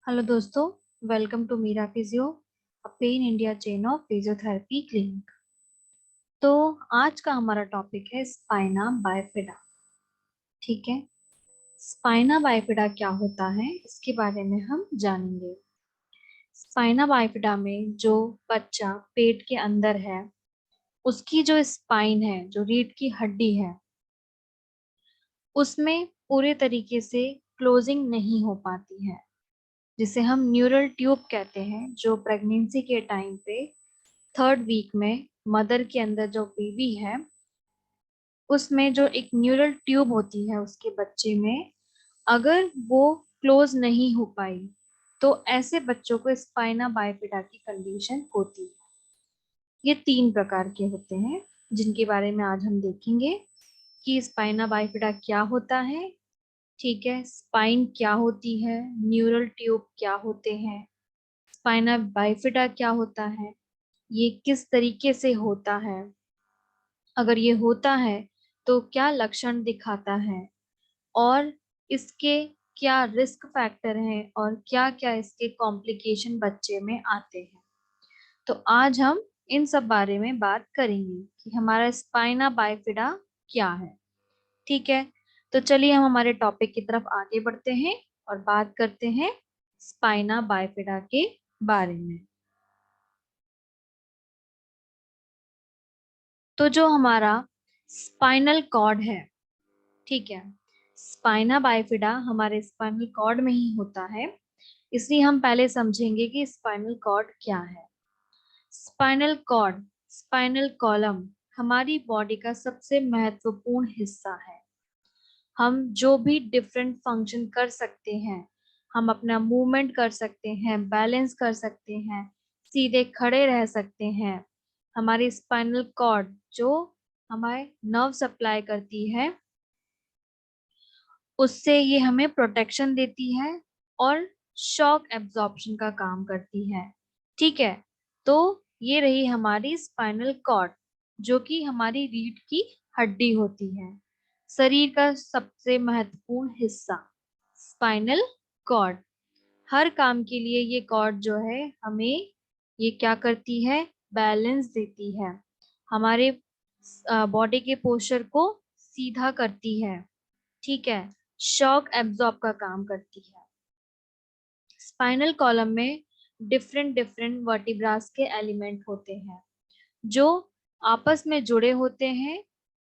Hello दोस्तों, welcome to Meera physio, a pan India chain of physiotherapy clinic. तो आज का हमारा टॉपिक है स्पाइना बाइफिडा। ठीक है, स्पाइना बाइफिडा क्या होता है इसके बारे में हम जानेंगे। स्पाइना बाइफिडा में जो बच्चा पेट के अंदर है, उसकी जो स्पाइन है, जो रीढ़ की हड्डी है, उसमें पूरे तरीके से क्लोजिंग नहीं हो पाती है, जिसे हम न्यूरल ट्यूब कहते हैं। जो प्रेगनेंसी के टाइम पे 3rd वीक में मदर के अंदर जो बेबी है, उसमें जो एक न्यूरल ट्यूब होती है उसके बच्चे में, अगर वो क्लोज नहीं हो पाई तो ऐसे बच्चों को स्पाइना बाइफिडा की कंडीशन होती है। ये 3 प्रकार के होते हैं जिनके बारे में आज हम देखेंगे कि स्पाइना बाइफिडा क्या होता है। ठीक है, स्पाइन क्या होती है, न्यूरल ट्यूब क्या होते हैं, स्पाइना बाइफिडा क्या होता है, ये किस तरीके से होता है, अगर ये होता है तो क्या लक्षण दिखाता है, और इसके क्या रिस्क फैक्टर हैं, और क्या क्या इसके कॉम्प्लिकेशन बच्चे में आते हैं। तो आज हम इन सब बारे में बात करेंगे कि हमारा स्पाइना बाइफिडा क्या है। ठीक है, तो चलिए हम हमारे टॉपिक की तरफ आगे बढ़ते हैं और बात करते हैं स्पाइना बाइफिडा के बारे में। तो जो हमारा स्पाइनल कॉर्ड है, ठीक है, स्पाइना बाइफिडा हमारे स्पाइनल कॉर्ड में ही होता है, इसलिए हम पहले समझेंगे कि स्पाइनल कॉर्ड क्या है। स्पाइनल कॉर्ड, स्पाइनल कॉलम हमारी बॉडी का सबसे महत्वपूर्ण हिस्सा है। हम जो भी डिफरेंट फंक्शन कर सकते हैं, हम अपना मूवमेंट कर सकते हैं, बैलेंस कर सकते हैं, सीधे खड़े रह सकते हैं, हमारी स्पाइनल कॉर्ड जो हमारे नर्व सप्लाई करती है, उससे ये हमें प्रोटेक्शन देती है और शॉक एब्जॉर्प्शन का काम करती है। ठीक है, तो ये रही हमारी स्पाइनल कॉर्ड, जो कि हमारी रीढ़ की हड्डी होती है, शरीर का सबसे महत्वपूर्ण हिस्सा स्पाइनल कॉर्ड। हर काम के लिए ये कॉर्ड जो है हमें ये क्या करती है, बैलेंस देती है, हमारे बॉडी के पोस्चर को सीधा करती है। ठीक है, शॉक एब्जॉर्ब का काम करती है। स्पाइनल कॉलम में डिफरेंट डिफरेंट वर्टिब्रास के एलिमेंट होते हैं जो आपस में जुड़े होते हैं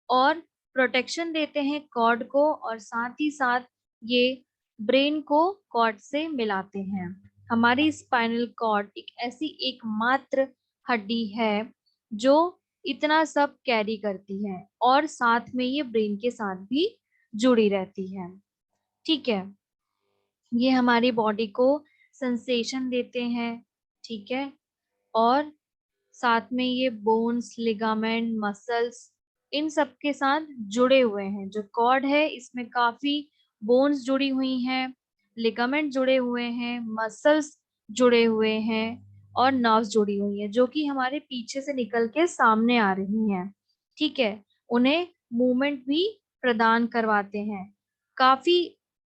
और प्रोटेक्शन देते हैं कॉर्ड को, और साथ ही साथ ये ब्रेन को कॉर्ड से मिलाते हैं। हमारी स्पाइनल कॉर्ड एक ऐसी एकमात्र हड्डी है जो इतना सब कैरी करती है, और साथ में ये ब्रेन के साथ भी जुड़ी रहती है। ठीक है, ये हमारी बॉडी को सेंसेशन देते हैं। ठीक है, और साथ में ये बोन्स, लिगामेंट, मसल्स, इन सब के साथ जुड़े हुए हैं। जो कॉर्ड है इसमें काफी बोन्स जुड़ी हुई हैं, लिगामेंट जुड़े हुए हैं, मसल्स जुड़े हुए हैं, और नर्व्स जुड़ी हुई है जो कि हमारे पीछे से निकल के सामने आ रही हैं। ठीक है, उन्हें मूवमेंट भी प्रदान करवाते हैं। काफी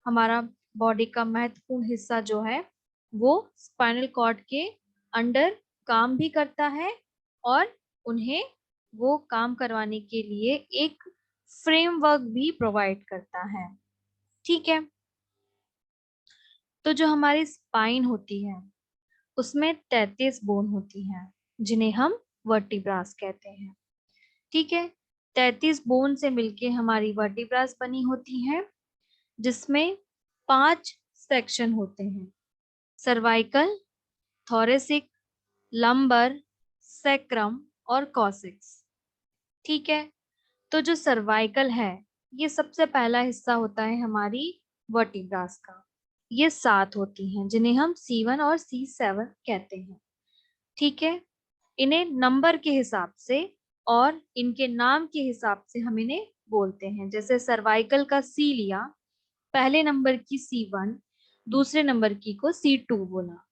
हमारा बॉडी का महत्वपूर्ण हिस्सा जो है वो स्पाइनल कॉर्ड के अंडर काम भी करता है, और उन्हें वो काम करवाने के लिए एक फ्रेमवर्क भी प्रोवाइड करता है। ठीक है, तो जो हमारी स्पाइन होती है उसमें 33 बोन होती हैं जिन्हें हम वर्टिब्रास कहते हैं। ठीक है, 33 बोन से मिलके हमारी वर्टिब्रास बनी होती हैं, जिसमें 5 सेक्शन होते हैं: सर्वाइकल, थोरेसिक, लंबर, सैक्रम और कॉसेक्स। ठीक है, तो जो सर्वाइकल है ये सबसे पहला हिस्सा होता है हमारी वर्टिब्रास का। ये 7 होती हैं जिन्हें हम C1 और C7 कहते हैं। ठीक है, इन्हें नंबर के हिसाब से और इनके नाम के हिसाब से हम इन्हें बोलते हैं। जैसे सर्वाइकल का C लिया, पहले नंबर की C1, दूसरे नंबर की को C2 बोला।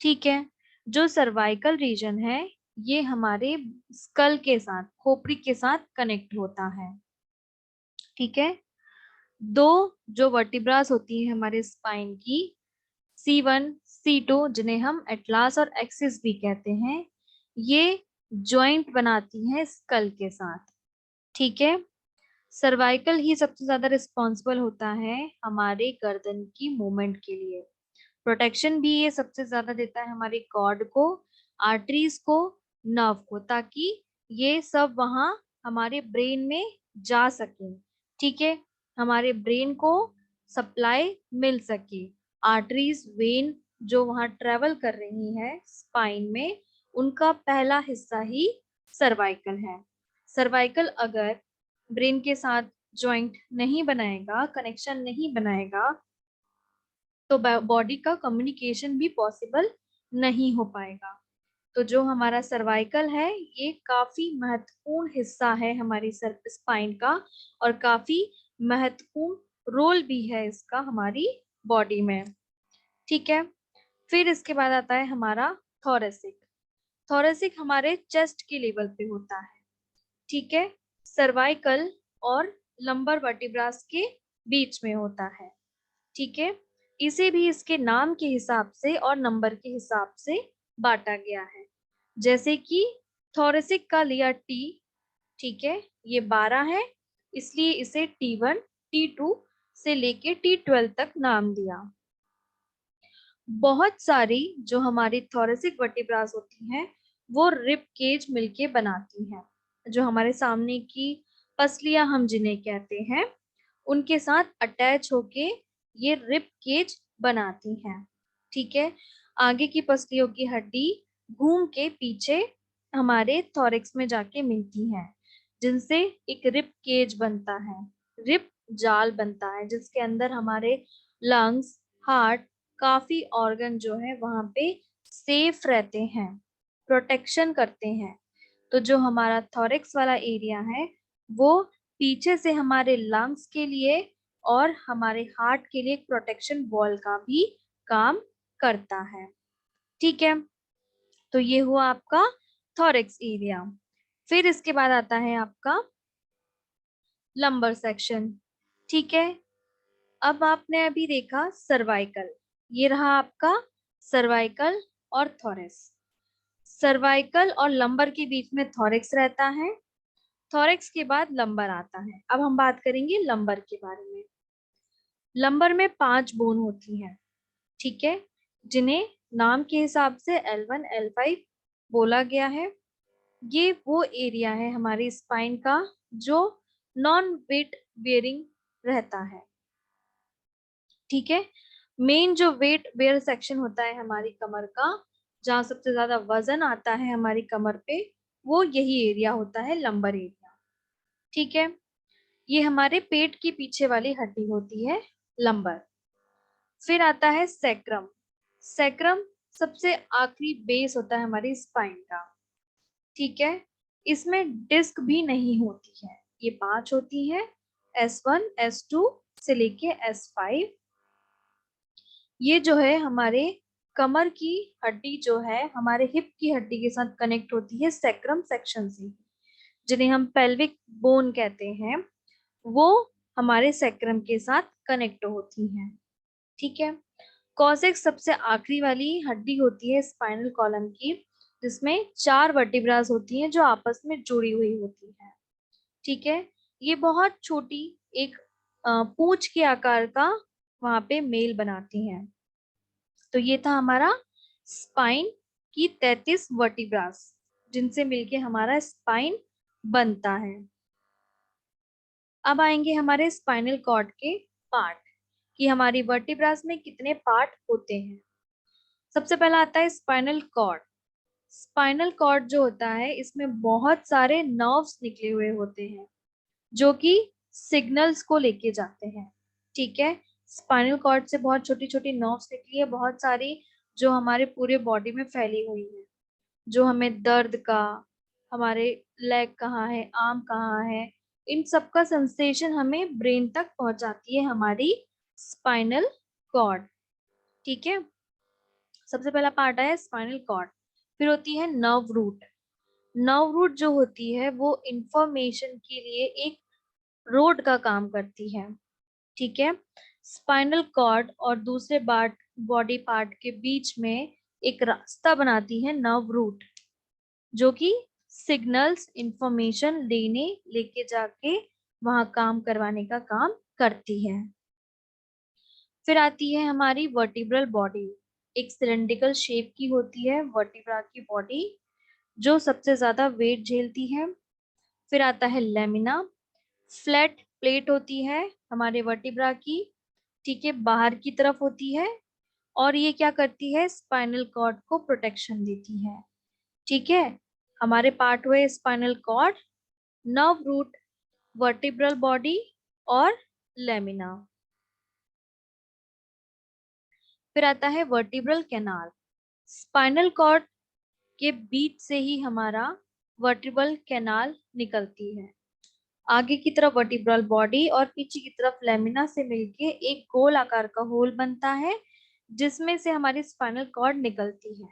ठीक है, जो सर्वाइकल रीजन है ये हमारे स्कल के साथ, खोपड़ी के साथ कनेक्ट होता है। ठीक है, दो जो वर्टिब्रास होती है हमारे स्पाइन की, C1 सीटो, जिन्हें हम एटलास और एक्सिस भी कहते हैं, ये जॉइंट बनाती हैं स्कल के साथ। ठीक है, सर्वाइकल ही सबसे ज्यादा रिस्पॉन्सिबल होता है हमारे गर्दन की मूवमेंट के लिए। प्रोटेक्शन भी ये सबसे ज्यादा देता है हमारी कॉर्ड को, आर्टरीज को, नर्व को, ताकि ये सब वहां हमारे ब्रेन में जा सके। ठीक है, हमारे ब्रेन को सप्लाई मिल सके। आर्टरीज, वेन जो वहां ट्रेवल कर रही है स्पाइन में, उनका पहला हिस्सा ही सर्वाइकल है। सर्वाइकल अगर ब्रेन के साथ जॉइंट नहीं बनाएगा, कनेक्शन नहीं बनाएगा, तो बॉडी का कम्युनिकेशन भी पॉसिबल नहीं हो पाएगा। तो जो हमारा सर्वाइकल है, ये काफी महत्वपूर्ण हिस्सा है हमारी स्पाइन का, और काफी महत्वपूर्ण रोल भी है इसका हमारी बॉडी में। ठीक है, फिर इसके बाद आता है हमारा थोरेसिक। थोरेसिक हमारे चेस्ट के लेवल पे होता है। ठीक है, सर्वाइकल और लंबर वर्टिब्रास के बीच में होता है। ठीक है, इसे भी इसके नाम के हिसाब से और नंबर के हिसाब से बांटा गया है। जैसे कि थोरेसिक का लिया टी, ठीक है, ये 12 है, इसलिए इसे T1, T2 से लेके T12 तक नाम दिया। बहुत सारी जो हमारी थोरेसिक वर्टिब्रास होती हैं, वो रिब केज मिलके बनाती हैं। जो हमारे सामने की पसलियां हम जिन्हें कहते हैं, उनके साथ अटैच होके ये रिब केज बनाती हैं। ठीक है, आगे की पसलियों की हड्डी घूम के पीछे हमारे थोरेक्स में जाके मिलती है, जिनसे एक रिब केज बनता है, रिब जाल बनता है, जिसके अंदर हमारे लंग्स, हार्ट, काफी ऑर्गन जो है वहां पे सेफ रहते हैं, प्रोटेक्शन करते हैं। तो जो हमारा थोरेक्स वाला एरिया है, वो पीछे से हमारे लंग्स के लिए और हमारे हार्ट के लिए प्रोटेक्शन वॉल का भी काम करता है। ठीक है, तो ये हुआ आपका थोरेक्स एरिया। फिर इसके बाद आता है आपका लंबर सेक्शन। ठीक है, अब आपने अभी देखा सर्वाइकल, ये रहा आपका सर्वाइकल और थोरेक्स। सर्वाइकल और लंबर के बीच में थोरेक्स रहता है, थोरेक्स के बाद लंबर आता है। अब हम बात करेंगे लंबर के बारे में। लंबर में 5 बोन होती हैं, ठीक है, जिन्हें नाम के हिसाब से L1, L5 बोला गया है। ये वो एरिया है हमारी स्पाइन का जो नॉन वेट बेयरिंग रहता है। ठीक है, मेन जो वेट बेयर सेक्शन होता है हमारी कमर का, जहाँ सबसे ज्यादा वजन आता है हमारी कमर पे, वो यही एरिया होता है, लंबर एरिया। ठीक है, ये हमारे पेट की पीछे वाली हड्डी होती है, लंबर। फिर आता है सैक्रम। सैक्रम सबसे आखिरी बेस होता है हमारी स्पाइन का। ठीक है, इसमें डिस्क भी नहीं होती है, ये 5 होती है, S1, S2 से लेके S5। ये जो है हमारे कमर की हड्डी जो है हमारे हिप की हड्डी के साथ कनेक्ट होती है सैक्रम सेक्शन से, जिन्हें हम पेल्विक बोन कहते हैं, वो हमारे सैक्रम के साथ कनेक्ट होती हैं। ठीक है, कॉसेक्स सबसे आखिरी वाली हड्डी होती है स्पाइनल कॉलम की, जिसमें 4 वर्टिब्रास होती हैं जो आपस में जुड़ी हुई होती है। ठीक है, ये बहुत छोटी एक पूंछ के आकार का वहां पे मेल बनाती हैं। तो ये था हमारा स्पाइन की 33 वर्टिब्रास, जिनसे मिलके हमारा स्पाइन बनता है। अब आएंगे हमारे स्पाइनल कॉर्ड के पार्ट, कि हमारी वर्टिब्रास में कितने पार्ट होते हैं। सबसे पहला आता है स्पाइनल कॉर्ड। स्पाइनल कॉर्ड जो होता है, इसमें बहुत सारे नर्व्स निकले हुए होते हैं, जो कि सिग्नल्स को लेके जाते हैं। ठीक है, स्पाइनल कॉर्ड से बहुत छोटी छोटी नर्व्स निकली है, बहुत सारी, जो हमारे पूरे बॉडी में फैली हुई है, जो हमें दर्द का, हमारे लेग कहाँ है, आर्म कहाँ है, इन सब का सेंसेशन हमें ब्रेन तक पहुंचाती है हमारी स्पाइनल कॉर्ड। ठीक है, सबसे पहला पार्ट है स्पाइनल कॉर्ड। फिर होती है नर्व रूट। नर्व रूट जो होती है, वो इंफॉर्मेशन के लिए एक रोड का काम करती है। ठीक है, स्पाइनल कॉर्ड और दूसरे बॉडी पार्ट के बीच में एक रास्ता बनाती है नर्व रूट, जो कि सिग्नल्स इंफॉर्मेशन लेके जाके वहां काम करवाने का काम करती है। फिर आती है हमारी वर्टिब्रल बॉडी। एक सिलेंड्रिकल शेप की होती है वर्टिब्रा की बॉडी, जो सबसे ज्यादा वेट झेलती है। फिर आता है लेमिना। फ्लैट प्लेट होती है हमारे वर्टिब्रा की, ठीक है, बाहर की तरफ होती है, और ये क्या करती है, स्पाइनल कॉर्ड को प्रोटेक्शन देती है। ठीक है, हमारे पार्ट हुए spinal cord, nerve root, vertebral body और लेमिना। फिर आता है वर्टिब्रल कैनाल। स्पाइनल कॉर्ड के बीच से ही हमारा वर्टिब्रल कैनाल निकलती है। आगे की तरफ वर्टिब्रल बॉडी और पीछे की तरफ लेमिना से मिलके एक गोल आकार का होल बनता है, जिसमें से हमारी स्पाइनल कॉर्ड निकलती है।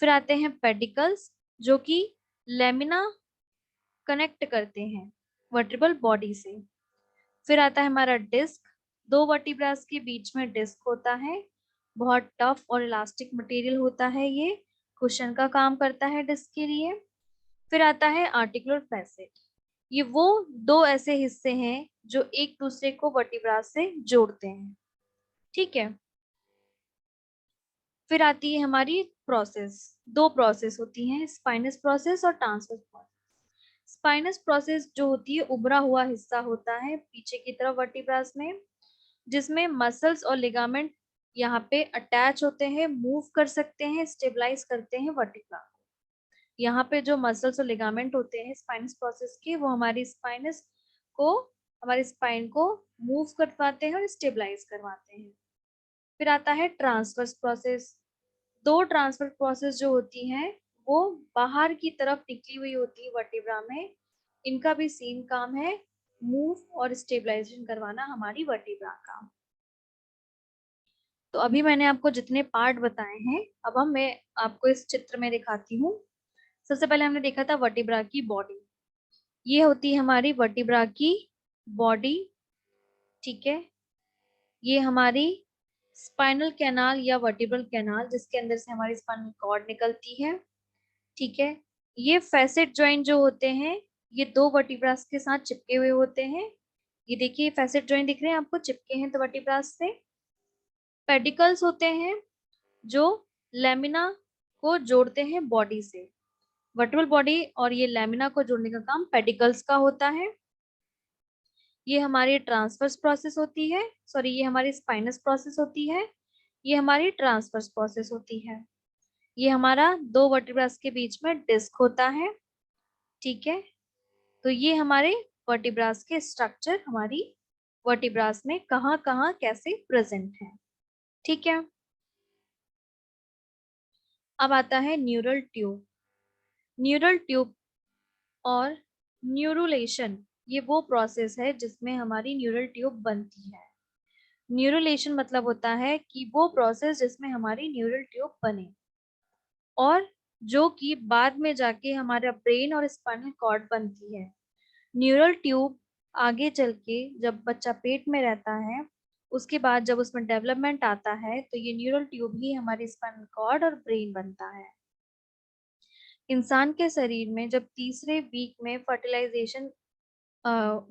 फिर आते हैं पेडिकल्स, जो कि लेमिना कनेक्ट करते हैं वर्टिब्रल बॉडी से। फिर आता है हमारा डिस्क। दो वर्टिब्रास के बीच में डिस्क होता है, बहुत टफ और इलास्टिक मटेरियल होता है, ये कुशन का काम करता है डिस्क के लिए। फिर आता है आर्टिकुलर फैसेट। ये वो दो ऐसे हिस्से हैं जो एक दूसरे को वर्टिब्रास से जोड़ते हैं। ठीक है, फिर आती है हमारी प्रोसेस। दो प्रोसेस होती हैं, स्पाइनस प्रोसेस और ट्रांसवर्स प्रोसेस। स्पाइनस प्रोसेस जो होती है उभरा हुआ हिस्सा होता है पीछे की तरफ वर्टिब्रास में, जिसमें मसल्स और लिगामेंट यहाँ पे अटैच होते हैं, मूव कर सकते हैं, स्टेबलाइज करते हैं वर्टिब्रा को। यहाँ पे जो मसल्स और लिगामेंट होते हैं स्पाइनस प्रोसेस के, वो हमारी स्पाइनस को, हमारी स्पाइन को मूव करवाते हैं और स्टेबलाइज करवाते हैं। फिर आता है ट्रांसवर्स प्रोसेस। दो ट्रांसफर प्रोसेस जो होती हैं वो बाहर की तरफ निकली हुई होती है वर्टिब्रा में। इनका भी सेम काम है, मूव और स्टेबलाइजेशन करवाना हमारी वर्टिब्रा का। तो अभी मैंने आपको जितने पार्ट बताए हैं, अब मैं आपको इस चित्र में दिखाती हूँ। सबसे पहले हमने देखा था वर्टिब्रा की बॉडी। ये होती है हमारी वर्टिब्रा की बॉडी, ठीक है। ये हमारी स्पाइनल कैनाल या वर्टिब्रल कैनाल, जिसके अंदर से हमारी स्पाइनल कॉर्ड निकलती है, ठीक है। ये फैसेट जॉइंट जो होते हैं, ये दो वर्टिब्रास के साथ चिपके हुए होते हैं। ये देखिए फैसेट जॉइंट दिख रहे हैं आपको, चिपके हैं तो वर्टिब्रास से। पेडिकल्स होते हैं जो लेमिना को जोड़ते हैं बॉडी से। वर्टिब्रल बॉडी और ये लेमिना को जोड़ने का काम पेडिकल्स का होता है। ये हमारी ट्रांसवर्स प्रोसेस होती है, सॉरी ये हमारी स्पाइनस प्रोसेस होती है, ये हमारी ट्रांसवर्स प्रोसेस होती है। ये हमारा दो वर्टिब्रास के बीच में डिस्क होता है, ठीक है। तो ये हमारे वर्टिब्रास के स्ट्रक्चर हमारी वर्टिब्रास में कहाँ कहाँ कैसे प्रेजेंट है, ठीक है। अब आता है न्यूरल ट्यूब। न्यूरल ट्यूब और न्यूरुलेशन, ये वो प्रोसेस है जिसमें हमारी न्यूरल ट्यूब बनती है। न्यूरुलेशन मतलब होता है कि वो प्रोसेस जिसमें हमारी न्यूरल ट्यूब बने, और जो कि बाद में जाके हमारा ब्रेन और स्पाइनल कॉर्ड बनती है। न्यूरल ट्यूब आगे चल के जब बच्चा पेट में रहता है, उसके बाद जब उसमें डेवलपमेंट आता है, तो ये न्यूरल ट्यूब ही हमारी स्पाइनल कॉर्ड और ब्रेन बनता है। इंसान के शरीर में जब तीसरे वीक में फर्टिलाइजेशन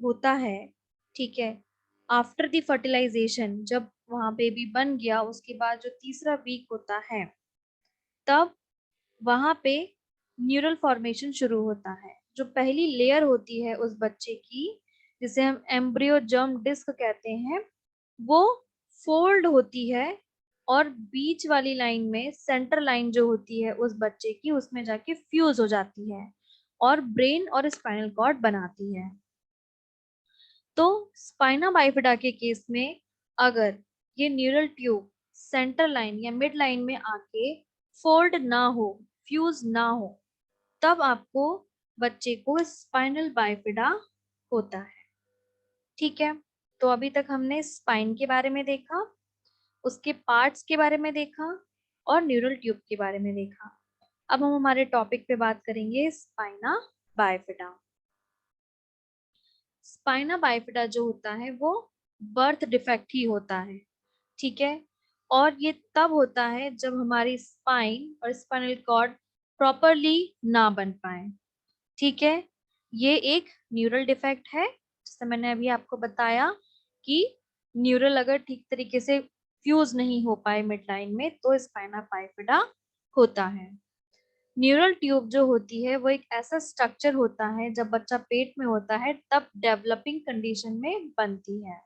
होता है, ठीक है, आफ्टर द फर्टिलाइजेशन, जब वहां बेबी बन गया उसके बाद जो तीसरा वीक होता है, तब वहां पे न्यूरल फॉर्मेशन शुरू होता है। जो पहली लेयर होती है उस बच्चे की, जिसे हम एम्ब्रियो जर्म डिस्क कहते हैं, वो फोल्ड होती है, और बीच वाली लाइन में सेंटर लाइन जो होती है उस बच्चे की, उसमें जाके फ्यूज हो जाती है और ब्रेन और स्पाइनल कॉर्ड बनाती है। तो स्पाइना बाइफिडा के केस में अगर ये न्यूरल ट्यूब सेंटर लाइन या मिड लाइन में आके फोल्ड ना हो, फ्यूज ना हो, तब आपको बच्चे को स्पाइनल बाइफिडा होता है, ठीक है। तो अभी तक हमने स्पाइन के बारे में देखा, उसके पार्ट्स के बारे में देखा, और न्यूरल ट्यूब के बारे में देखा। अब हम हमारे टॉपिक पे बात करेंगे स्पाइना बाइफिडा। स्पाइना बाइफिडा जो होता है वो बर्थ डिफेक्ट ही होता है, ठीक है। और ये तब होता है जब हमारी स्पाइन और स्पाइनल कॉर्ड प्रॉपरली ना बन पाए, ठीक है। ये एक न्यूरल डिफेक्ट है, जैसे मैंने अभी आपको बताया कि न्यूरल अगर ठीक तरीके से फ्यूज नहीं हो पाए मिड लाइन में तो स्पाइना बाइफिडा होता है। न्यूरल ट्यूब जो होती है वो एक ऐसा स्ट्रक्चर होता है जब बच्चा पेट में होता है तब डेवलपिंग कंडीशन में बनती है।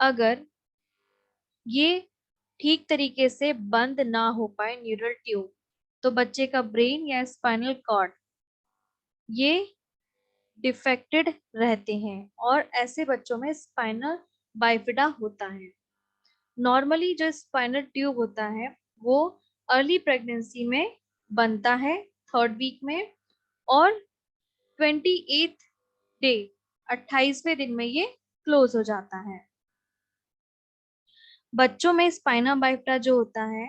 अगर ये ठीक तरीके से बंद ना हो पाए न्यूरल ट्यूब तो बच्चे का ब्रेन या स्पाइनल कॉर्ड ये डिफेक्टेड रहते हैं और ऐसे बच्चों में स्पाइनल बाइफिडा होता है। नॉर्मली जो स्पाइनल ट्यूब होता है वो अर्ली प्रेगनेंसी में बनता है, 3rd वीक में, और 28th डे 28वें दिन में ये क्लोज हो जाता है। बच्चों में स्पाइना बाइफिडा जो होता है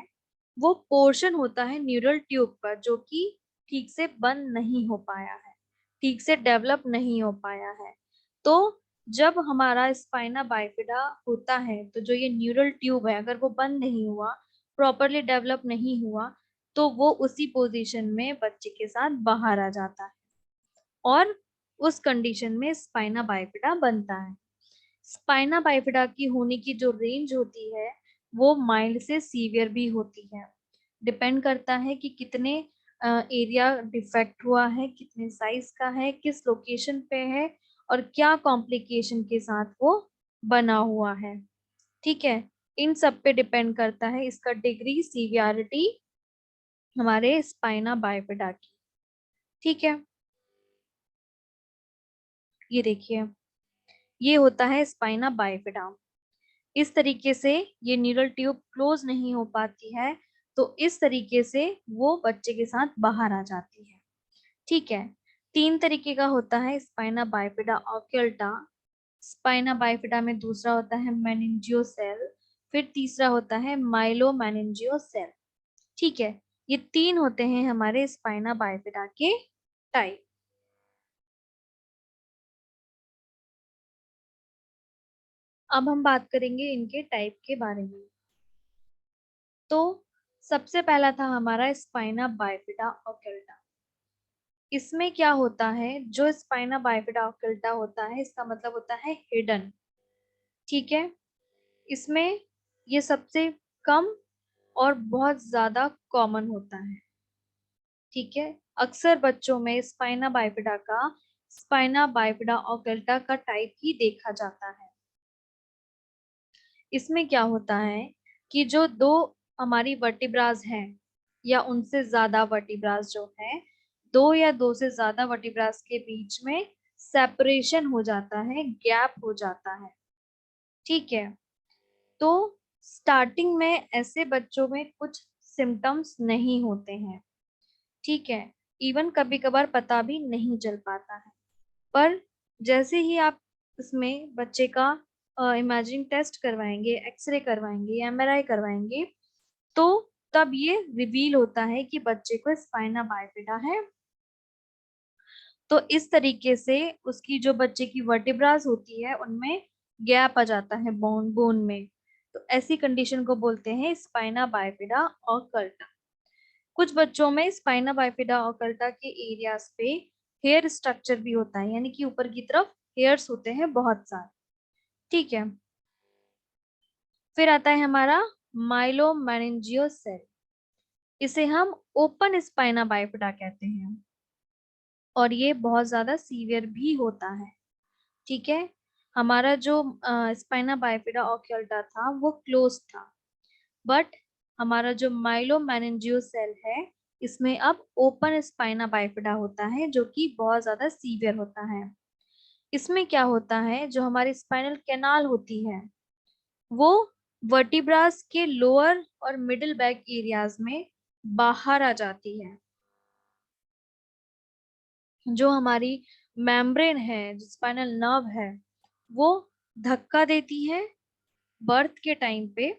वो पोर्शन होता है न्यूरल ट्यूब का जो कि ठीक से बंद नहीं हो पाया है, ठीक से डेवलप नहीं हो पाया है। तो जब हमारा स्पाइना बाइफिडा होता है तो जो ये न्यूरल ट्यूब है अगर वो बंद नहीं हुआ, प्रॉपरली डेवलप नहीं हुआ, तो वो उसी पोजीशन में बच्चे के साथ बाहर आ जाता है और उस कंडीशन में स्पाइना बाइफिडा बनता है। स्पाइना बाइफिडा की होने की जो रेंज होती है वो माइल्ड से सीवियर भी होती है। डिपेंड करता है कि कितने एरिया डिफेक्ट हुआ है, कितने साइज का है, किस लोकेशन पे है और क्या कॉम्प्लिकेशन के साथ वो बना हुआ है, ठीक है। इन सब पे डिपेंड करता है इसका डिग्री सीवियरिटी हमारे स्पाइना बाइफिडा की, ठीक है। ये देखिए, ये होता है स्पाइना बाइफिडा। इस तरीके से ये न्यूरल ट्यूब क्लोज नहीं हो पाती है तो इस तरीके से वो बच्चे के साथ बाहर आ जाती है, ठीक है। 3 तरीके का होता है स्पाइना बाइफिडा ऑक्यूल्टा। स्पाइना बाइफिडा में दूसरा होता है मेनिंजियोसेल, फिर तीसरा होता है माइलो मेनिंजियोसेल, ठीक है। ये 3 होते हैं हमारे स्पाइना बाइफिडा के टाइप। अब हम बात करेंगे इनके टाइप के बारे में। तो सबसे पहला था हमारा स्पाइना बाइफिडा ऑक्यूल्टा। इसमें क्या होता है, जो स्पाइना बाइफिडा ऑक्यूल्टा होता है इसका मतलब होता है हिडन, ठीक है। इसमें ये सबसे कम और बहुत ज्यादा कॉमन होता है, ठीक है। अक्सर बच्चों में स्पाइना बाइफिडा ऑक्यूल्टा का टाइप ही देखा जाता है। इसमें क्या होता है कि जो दो हमारी वर्टिब्रास हैं या उनसे ज्यादा वर्टिब्रास जो है, 2 या 2 से ज्यादा वर्टिब्रास के बीच में सेपरेशन हो जाता है, गैप हो जाता है, ठीक है। तो स्टार्टिंग में ऐसे बच्चों में कुछ सिम्टम्स नहीं होते हैं, ठीक है। इवन कभी कभार पता भी नहीं चल पाता है, पर जैसे ही आप इसमें बच्चे का इमेजिंग टेस्ट करवाएंगे, एक्सरे करवाएंगे या एमआरआई करवाएंगे, तो तब ये रिवील होता है कि बच्चे को स्पाइना बाइफिडा है। तो इस तरीके से उसकी जो बच्चे की वर्टिब्रास होती है उनमें गैप आ जाता है बोन बोन में, तो ऐसी कंडीशन को बोलते हैं स्पाइना बाइफिडा ऑकल्टा। कुछ बच्चों में स्पाइना बाइफिडा ऑकल्टा के एरियाज पे हेयर स्ट्रक्चर भी होता है, यानी कि ऊपर की तरफ हेयर्स होते हैं बहुत सारे, ठीक है। फिर आता है हमारा माइलोमेनिंजियो सेल। इसे हम ओपन स्पाइना बाइफिडा कहते हैं और ये बहुत ज्यादा सीवियर भी होता है, ठीक है। हमारा जो स्पाइना बाइफिडा ऑक्यूल्टा था वो क्लोज था, बट हमारा जो माइलोमेनिंजियो सेल है इसमें अब ओपन स्पाइना बाइफिडा होता है जो कि बहुत ज्यादा सीवियर होता है। इसमें क्या होता है, जो हमारी स्पाइनल कैनाल होती है वो वर्टिब्रास के लोअर और मिडिल बैक एरियाज में बाहर आ जाती है। जो हमारी मेम्ब्रेन है, जो स्पाइनल नर्व है, वो धक्का देती है बर्थ के टाइम पे,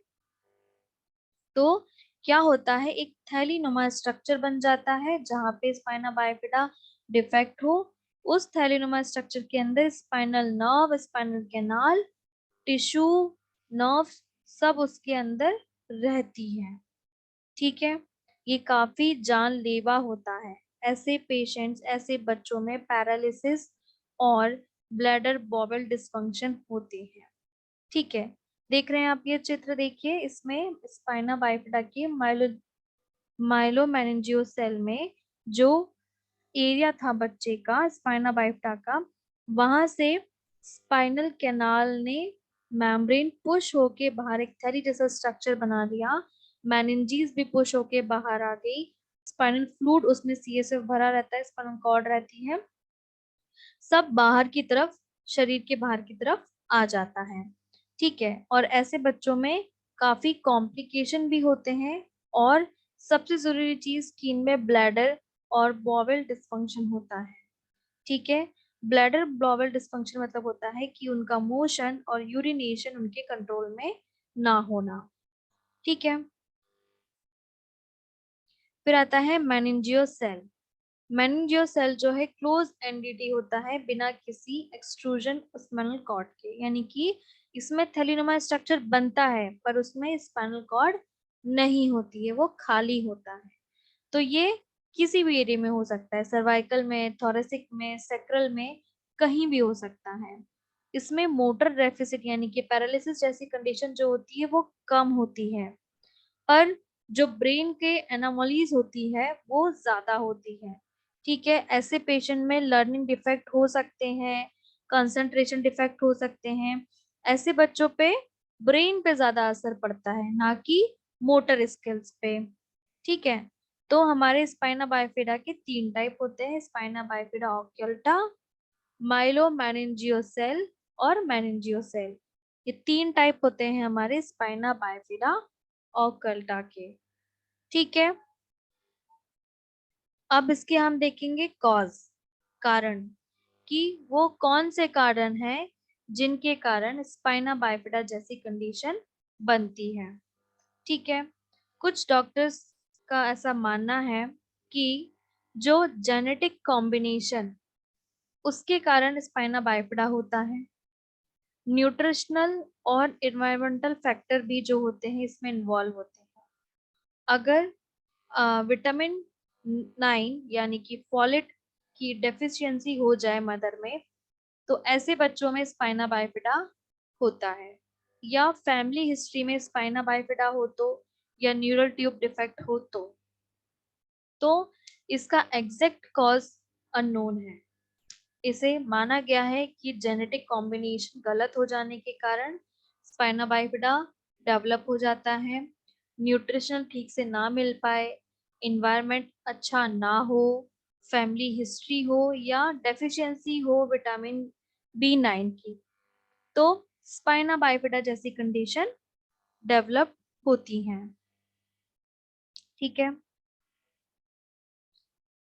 तो क्या होता है एक थैलीनुमा स्ट्रक्चर बन जाता है जहां पे स्पाइना बाइफिडा डिफेक्ट हो। उस थैलीनुमा स्ट्रक्चर के अंदर spinal nerve, spinal canal tissue, nerves सब उसके अंदर रहती है। ठीक है, ये काफी जानलेवा होता है। ऐसे पेशेंट्स, ऐसे बच्चों में पैरालिसिस और ब्लैडर बॉबल डिस्फंक्शन होते हैं। ठीक है, देख रहे हैं आप ये चित्र, देखिए इसमें स्पाइना बाइफिडा के माइलोमेनिंजियोसेल में जो एरिया था बच्चे का स्पाइना बाइफिडा का, वहां से स्पाइनल कैनाल ने मेम्ब्रेन पुश होके बाहर एक थैली जैसा स्ट्रक्चर बना दिया। मेनिंजीज भी पुश होके बाहर आ गई। स्पाइनल फ्लूइड उसमें सीएसएफ भरा रहता है, स्पाइनल कॉर्ड रहती है, सब बाहर की तरफ, शरीर के बाहर की तरफ आ जाता है। ठीक है, और ऐसे बच्चों में काफी कॉम्प्लिकेशन भी होते हैं, और सबसे जरूरी चीज कि इनमें ब्लैडर और बॉवल डिस्फंक्शन होता है। ठीक है, ब्लैडर बॉवल डिस्फंक्शन मतलब होता है कि उनका मोशन और यूरिनेशन उनके कंट्रोल में ना होना। ठीक है, फिर आता है मेनिंजियोसेल। मेनिंजियोसेल जो है क्लोज एनडीटी होता है बिना किसी एक्सट्रूजन स्पाइनल कॉर्ड के, यानी कि इसमें थैलीनुमा स्ट्रक्चर बनता है पर उसमें स्पाइनल कॉर्ड नहीं होती है, वो खाली होता है। तो ये किसी भी एरिया में हो सकता है, सर्वाइकल में, थोरेसिक में, सेक्रल में, कहीं भी हो सकता है। इसमें मोटर डेफिसिट यानी कि पैरालिसिस जैसी कंडीशन जो होती है वो कम होती है, पर जो ब्रेन के एनोमलीज होती है वो ज्यादा होती है। ठीक है, ऐसे पेशेंट में लर्निंग डिफेक्ट हो सकते हैं, कंसंट्रेशन डिफेक्ट हो सकते हैं। ऐसे बच्चों पे ब्रेन पे ज्यादा असर पड़ता है, ना कि मोटर स्किल्स पे। ठीक है, तो हमारे स्पाइना बाइफिडा के 3 टाइप होते हैं, स्पाइना बाइफिडा ऑक्यूल्टा, माइलोमेनिंजियोसेल और मेनिंजियोसेल। ये 3 टाइप होते हैं हमारे स्पाइना बाइफिडा ऑक्यूल्टा के। ठीक है, अब इसके हम देखेंगे कॉज, कारण, कि वो कौन से कारण हैं जिनके कारण स्पाइना बाइफिडा जैसी कंडीशन बनती है। ठीक है, कुछ डॉक्टर्स का ऐसा मानना है कि जो जेनेटिक कॉम्बिनेशन उसके कारण स्पाइना बाइफिडा होता है। न्यूट्रिशनल और एनवायरमेंटल फैक्टर भी जो होते हैं इसमें इन्वॉल्व होते हैं। अगर विटामिन 9 यानी कि फॉलेट की डेफिशिएंसी हो जाए मदर में, तो ऐसे बच्चों में स्पाइना बाइफिडा होता है। या फैमिली हिस्ट्री में स्पाइना बाइफिडा हो तो, या न्यूरल ट्यूब डिफेक्ट हो तो इसका एग्जैक्ट कॉज अननोन है। इसे माना गया है कि जेनेटिक कॉम्बिनेशन गलत हो जाने के कारण स्पाइना बाइफिडा डेवलप हो जाता है। न्यूट्रिशन ठीक से ना मिल पाए, इन्वायरमेंट अच्छा ना हो, फैमिली हिस्ट्री हो, या डेफिशिएंसी हो विटामिन B9 की, तो स्पाइना बाइफिडा जैसी कंडीशन डेवलप होती हैं। ठीक है,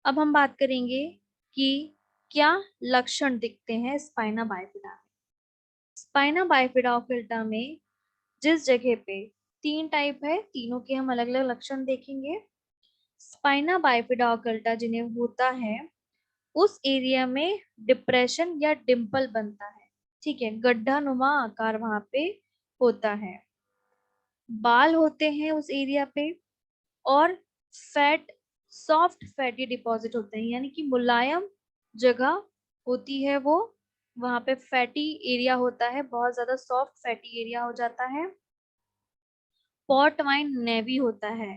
अब हम बात करेंगे कि क्या लक्षण दिखते हैं स्पाइना बाइफिडा में। स्पाइना बाइफिडा ऑक्यूल्टा में जिस जगह पे 3 टाइप है, तीनों के हम अलग अलग लक्षण देखेंगे। स्पाइना बाइफिडा ऑक्यूल्टा जिन्हें होता है उस एरिया में डिप्रेशन या डिंपल बनता है। ठीक है, गड्ढा नुमा आकार वहां पे होता है, बाल होते हैं उस एरिया पे, और फैट, सॉफ्ट फैटी डिपॉजिट होते हैं, यानी कि मुलायम जगह होती है वो, वहां पे फैटी एरिया होता है, बहुत ज्यादा सॉफ्ट फैटी एरिया हो जाता है। पॉट वाइन नेवी होता है।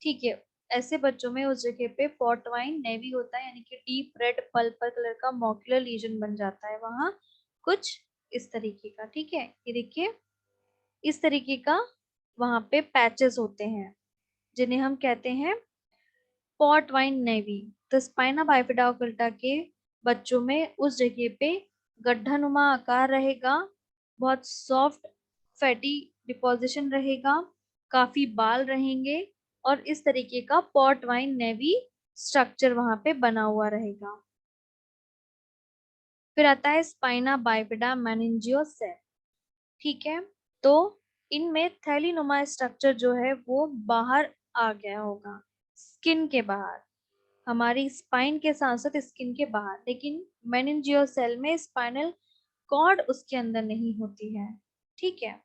ठीक है, ऐसे बच्चों में उस जगह पे पॉट वाइन नेवी होता है, यानी कि डीप रेड पर्पल कलर का मॉक्यूलर लीजन बन जाता है वहां, कुछ इस तरीके का। ठीक है, ये देखिए इस तरीके का वहां पे पैचेस होते हैं जिन्हें हम कहते हैं पॉट वाइन नेवी। तो स्पाइना बाइफिडा ऑक्यूल्टा के बच्चों में उस जगह पे गड्ढानुमा आकार रहेगा, बहुत सॉफ्ट फैटी डिपोजिशन रहेगा, काफी बाल रहेंगे, और इस तरीके का पॉट वाइन नेवी स्ट्रक्चर वहां पे बना हुआ रहेगा। फिर आता है स्पाइना बाइफिडा मेनिंजियोसेल। ठीक है, तो इनमें थैलीनुमा स्ट्रक्चर जो है वो बाहर आ गया होगा, स्किन के बाहर, हमारी स्पाइन के साथ साथ स्किन के बाहर, लेकिन मेनिंजियोसेल में स्पाइनल कॉर्ड उसके अंदर नहीं होती है। ठीक है।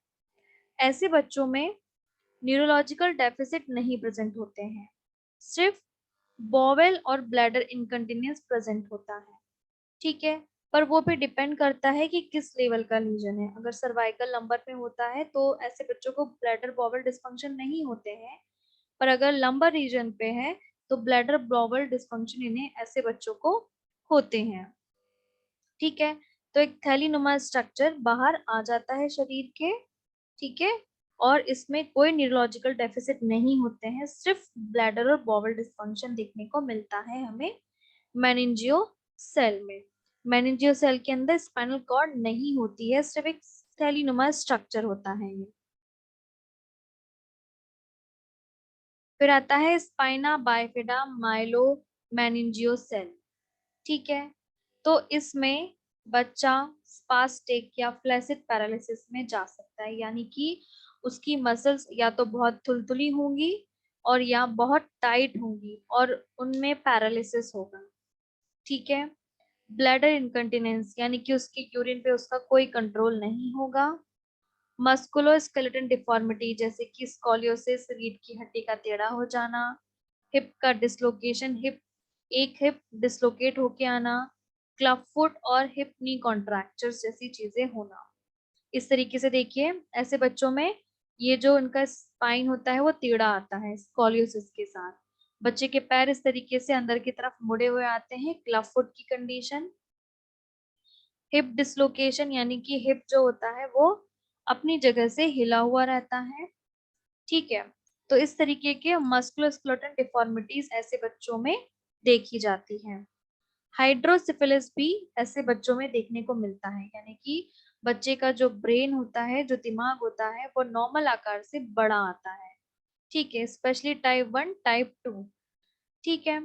ऐसे बच्चों में न्यूरोलॉजिकल डेफिसिट नहीं प्रेजेंट होते हैं, सिर्फ बॉवेल और ब्लैडर इनकंटिन्यूस प्रेजेंट होता है। ठीक है, पर वो भी डिपेंड करता है कि किस लेवल का लीजन है। अगर सर्वाइकल लंबर में होता है तो ऐसे बच्चों को ब्लैडर बॉवेल डिस्फंक्शन नहीं होते हैं, पर अगर लंबर रीजन पे है तो ब्लैडर बॉवेल डिस्फंक्शन इन्हें ऐसे बच्चों को होते हैं। ठीक है, तो एक थैलीनुमा स्ट्रक्चर बाहर आ जाता है शरीर के। ठीक है, और इसमें कोई न्यूरोलॉजिकल डेफिसिट नहीं होते हैं, सिर्फ ब्लैडर और बॉवल डिस्फंक्शन देखने को मिलता है हमें मेनिंजियो सेल में। मेनिंजियो सेल के अंदर स्पाइनल कॉर्ड नहीं होती है, सिर्फ एक थैलीनुमा स्ट्रक्चर होता है ये। फिर आता है स्पाइना बाइफिडा माइलो मेनिंजियो सेल। ठीक है, तो इसमें बच्चा स्पास्टिक या फ्लैसिड पैरालिसिस में जा सकता है, यानी कि उसकी मसल्स या तो बहुत थुलथुली होंगी और या बहुत टाइट होंगी और उनमें पैरालिसिस होगा। ठीक है, ब्लैडर इनकंटिनेंस यानी कि उसकी यूरिन पे उसका कोई कंट्रोल नहीं होगा। मस्कुलोस्केलेटन डिफॉर्मिटी जैसे कि स्कोलियोसिस, रीढ़ की हड्डी का टेढ़ा हो जाना, हिप का डिसलोकेशन, एक हिप डिसलोकेट होके आना, क्लब फुट और हिप नी कॉन्ट्रैक्चर्स जैसी चीजें होना। इस तरीके से देखिए ऐसे बच्चों में ये जो इनका स्पाइन होता है वो टेढ़ा आता है स्कोलियोसिस के साथ। बच्चे के पैर इस तरीके से अंदर की तरफ मुड़े हुए आते हैं, क्लब फुट की कंडीशन। हिप डिसलोकेशन यानी कि हिप जो होता है वो अपनी जगह से हिला हुआ रहता है। ठीक है, तो इस तरीके के मस्कुलोस्केलेटल डिफॉर्मिटीज ऐसे बच्चों में देखी जाती हैं। हाइड्रोसिफिलिस भी ऐसे बच्चों में देखने को मिलता है, यानी कि बच्चे का जो ब्रेन होता है, जो दिमाग होता है, वो नॉर्मल आकार से बड़ा आता है। ठीक है, स्पेशली टाइप 1 टाइप 2। ठीक है,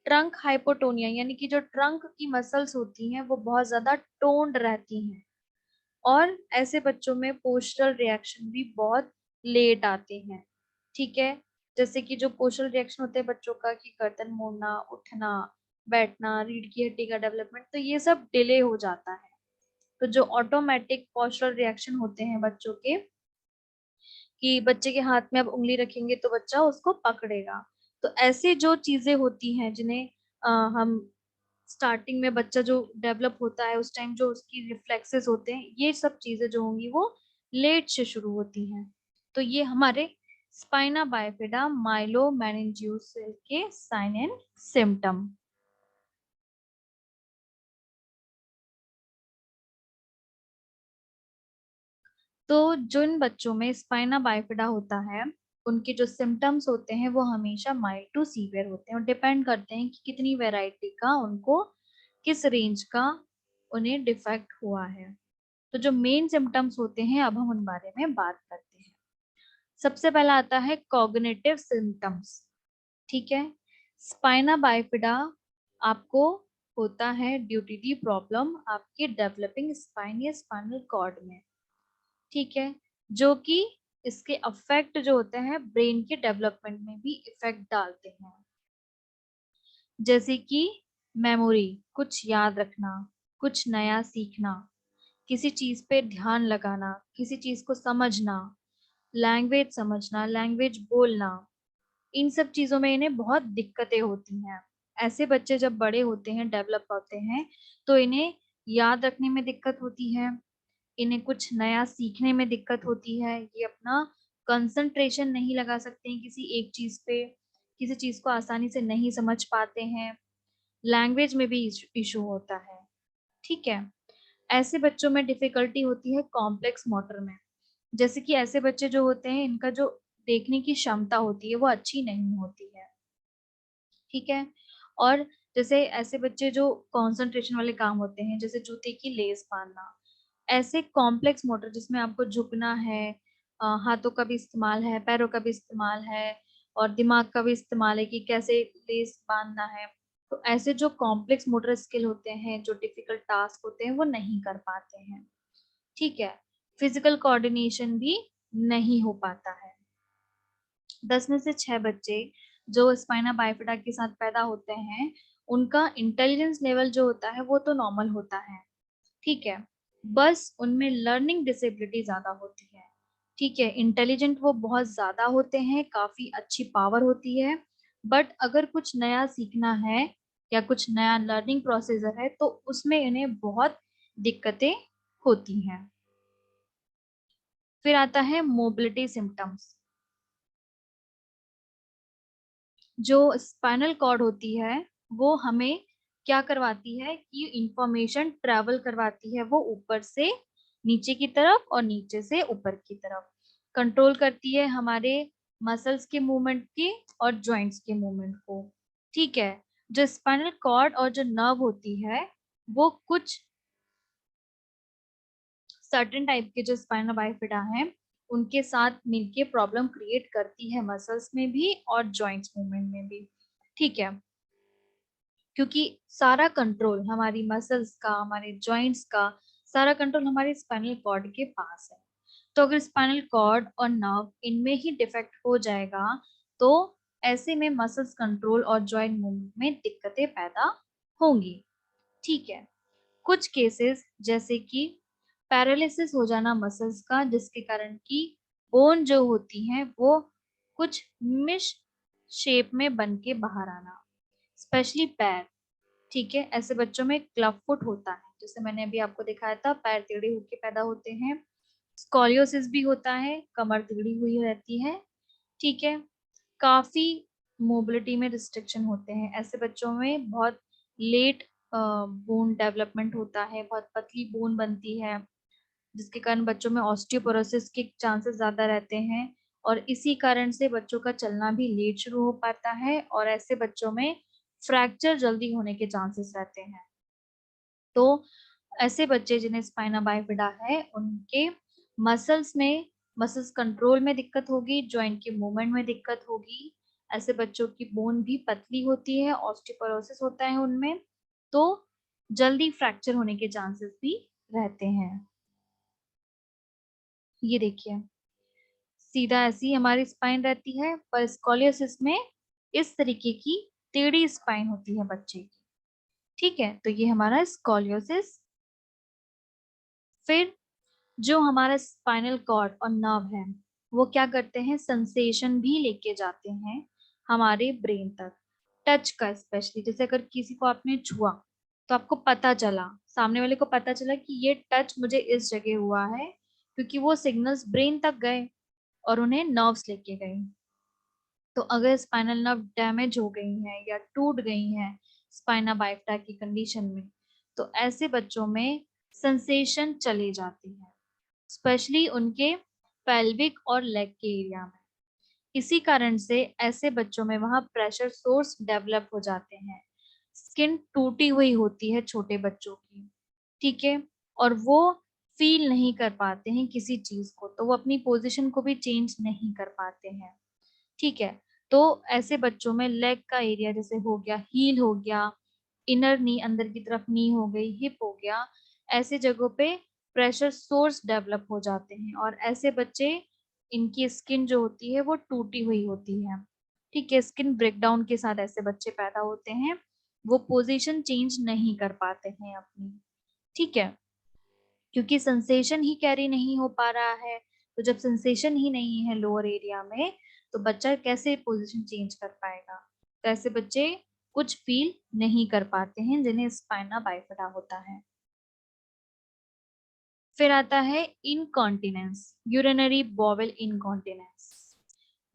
ट्रंक हाइपोटोनिया यानी कि जो ट्रंक की मसल्स होती हैं वो बहुत ज्यादा टोन्ड रहती हैं, और ऐसे बच्चों में पोस्चरल रिएक्शन भी बहुत लेट आते हैं। ठीक है, जैसे कि जो पोस्चरल रिएक्शन होते हैं बच्चों का कि गर्दन मोड़ना, उठना, बैठना, रीढ़ की हड्डी का डेवलपमेंट, तो ये सब डिले हो जाता है। तो जो ऑटोमेटिक पोस्चरल रिएक्शन होते हैं बच्चों के, कि बच्चे के हाथ में अब उंगली रखेंगे तो बच्चा उसको पकड़ेगा, तो ऐसे जो चीजें होती हैं जिन्हें हम स्टार्टिंग में बच्चा जो डेवलप होता है उस टाइम जो उसकी रिफ्लेक्सेस होते हैं, ये सब चीजें जो होंगी वो लेट से शुरू होती हैं। तो ये हमारे स्पाइना बाइफिडा माइलो मेनिंजियोस के साइन एंड सिम्टम। तो जिन बच्चों में स्पाइना बाइफिडा होता है उनके जो सिम्टम्स होते हैं वो हमेशा माइल्ड टू सीवियर होते हैं और डिपेंड करते हैं कि कितनी वैरायटी का उनको, किस रेंज का उन्हें डिफेक्ट हुआ है। तो जो मेन सिम्टम्स होते हैं अब हम उन बारे में बात करते हैं। सबसे पहला आता है कॉग्निटिव सिम्टम्स। ठीक है, स्पाइना बाइफिडा आपको होता है ड्यू टू दी प्रॉब्लम आपके डेवलपिंग स्पाइन या स्पाइनल कॉर्ड में। ठीक है, जो कि इसके अफेक्ट जो होते हैं ब्रेन के डेवलपमेंट में भी इफेक्ट डालते हैं, जैसे कि मेमोरी, कुछ याद रखना, कुछ नया सीखना, किसी चीज पे ध्यान लगाना, किसी चीज को समझना, लैंग्वेज समझना, लैंग्वेज बोलना, इन सब चीजों में इन्हें बहुत दिक्कतें होती हैं। ऐसे बच्चे जब बड़े होते हैं, डेवलप होते हैं, तो इन्हें याद रखने में दिक्कत होती है, इन्हें कुछ नया सीखने में दिक्कत होती है, ये अपना कंसंट्रेशन नहीं लगा सकते हैं किसी एक चीज पे, किसी चीज को आसानी से नहीं समझ पाते हैं, लैंग्वेज में भी इशू होता है। ठीक है, ऐसे बच्चों में डिफिकल्टी होती है कॉम्प्लेक्स मोटर में, जैसे कि ऐसे बच्चे जो होते हैं इनका जो देखने की क्षमता होती है वो अच्छी नहीं होती है। ठीक है, और जैसे ऐसे बच्चे जो कंसंट्रेशन वाले काम होते हैं, जैसे जूते की लेस बांधना, ऐसे कॉम्प्लेक्स मोटर जिसमें आपको झुकना है, हाथों का भी इस्तेमाल है, पैरों का भी इस्तेमाल है, और दिमाग का भी इस्तेमाल है कि कैसे लेस बांधना है, तो ऐसे जो कॉम्प्लेक्स मोटर स्किल होते हैं, जो डिफिकल्ट टास्क होते हैं वो नहीं कर पाते हैं। ठीक है, फिजिकल कोऑर्डिनेशन भी नहीं हो पाता है। 10 में से 6 बच्चे जो स्पाइना बाइफिडा के साथ पैदा होते हैं उनका इंटेलिजेंस लेवल जो होता है वो तो नॉर्मल होता है। ठीक है, बस उनमें लर्निंग डिसेबिलिटी ज्यादा होती है। ठीक है, इंटेलिजेंट वो बहुत ज्यादा होते हैं, काफी अच्छी पावर होती है, बट अगर कुछ नया सीखना है या कुछ नया लर्निंग प्रोसीजर है तो उसमें इन्हें बहुत दिक्कतें होती हैं। फिर आता है मोबिलिटी सिम्टम्स। जो स्पाइनल कॉर्ड होती है वो हमें क्या करवाती है कि इंफॉर्मेशन ट्रेवल करवाती है, वो ऊपर से नीचे की तरफ और नीचे से ऊपर की तरफ कंट्रोल करती है हमारे मसल्स के मूवमेंट की और जॉइंट्स के मूवमेंट को। ठीक है, जो स्पाइनल कॉर्ड और जो नर्व होती है वो कुछ सर्टेन टाइप के जो स्पाइनल बाइफिडा हैं उनके साथ मिलके प्रॉब्लम क्रिएट करती है, मसल्स में भी और जॉइंट्स मूवमेंट में भी। ठीक है, क्योंकि सारा कंट्रोल हमारी मसल्स का, हमारे जॉइंट्स का, सारा कंट्रोल हमारे स्पाइनल कॉर्ड के पास है। तो अगर स्पाइनल कॉर्ड और नर्व इनमें ही डिफेक्ट हो जाएगा तो ऐसे में मसल्स कंट्रोल और जॉइंट मूवमेंट में दिक्कतें पैदा होंगी। ठीक है, कुछ केसेस जैसे कि पैरालिसिस हो जाना मसल्स का, जिसके कारण की बोन जो होती है वो कुछ मिश शेप में बन के बाहर आना, स्पेशली पैर। ठीक है, ऐसे बच्चों में क्लब फुट होता है, जैसे मैंने अभी आपको दिखाया था, पैर टेढ़े होके पैदा होते हैं। स्कॉलियोसिस भी होता है, कमर टेढ़ी हुई रहती है। ठीक है, काफी मोबिलिटी में रिस्ट्रिक्शन होते हैं ऐसे बच्चों में, बहुत लेट बोन डेवलपमेंट होता है, बहुत पतली बोन बनती है, जिसके कारण बच्चों में ऑस्टियोपोरोसिस के चांसेस ज्यादा रहते हैं, और इसी कारण से बच्चों का चलना भी लेट शुरू हो पाता है, और ऐसे बच्चों में फ्रैक्चर जल्दी होने के चांसेस रहते हैं। तो ऐसे बच्चे जिन्हें स्पाइना बाइफिडा है उनके मसल्स में, मसल्स कंट्रोल में दिक्कत होगी, जॉइंट के मूवमेंट में दिक्कत होगी। ऐसे बच्चों की बोन भी पतली होती है, ऑस्टियोपोरोसिस होता है उनमें, तो जल्दी फ्रैक्चर होने के चांसेस भी रहते हैं। ये देखिए, सीधा ऐसी हमारी स्पाइन रहती है, पर स्कॉलियोसिस में इस तरीके की टेढ़ी स्पाइन होती है बच्चे की। ठीक है, तो ये हमारा स्कॉलियोसिस। फिर जो हमारा स्पाइनल कॉर्ड और नर्व है वो क्या करते हैं, सेंसेशन भी लेके जाते हैं हमारे ब्रेन तक, टच का स्पेशली। जैसे अगर किसी को आपने छुआ तो आपको पता चला, सामने वाले को पता चला कि ये टच मुझे इस जगह हुआ है, क्योंकि वो सिग्नल्स ब्रेन तक गए और उन्हें नर्व्स लेके गए। तो अगर स्पाइनल नर्व डैमेज हो गई है या टूट गई है स्पाइना बाइफटा की कंडीशन में, तो ऐसे बच्चों में सेंसेशन चली जाती है, स्पेशली उनके पेल्विक और लेग के एरिया में। इसी कारण से ऐसे बच्चों में वहां प्रेशर सोर्स डेवलप हो जाते हैं, स्किन टूटी हुई होती है छोटे बच्चों की। ठीक है, और वो फील नहीं कर पाते हैं किसी चीज को, तो वो अपनी पोजीशन को भी चेंज नहीं कर पाते हैं। ठीक है, तो ऐसे बच्चों में लेग का एरिया जैसे हो गया, हील हो गया, इनर नी अंदर की तरफ नी हो गई, हिप हो गया, ऐसे जगहों पे प्रेशर सोर्स डेवलप हो जाते हैं, और ऐसे बच्चे, इनकी स्किन जो होती है वो टूटी हुई होती है। ठीक है, स्किन ब्रेकडाउन के साथ ऐसे बच्चे पैदा होते हैं, वो पोजीशन चेंज नहीं कर पाते हैं अपनी। ठीक है, क्योंकि सेंसेशन ही कैरी नहीं हो पा रहा है, तो जब सेंसेशन ही नहीं है लोअर एरिया में तो बच्चा कैसे पोजीशन चेंज कर पाएगा। तो ऐसे बच्चे कुछ फील नहीं कर पाते हैं जिन्हें स्पाइना बाइफिडा होता है। फिर आता है इनकॉन्टिनेंस, यूरिनरी बॉवल इनकॉन्टिनेंस।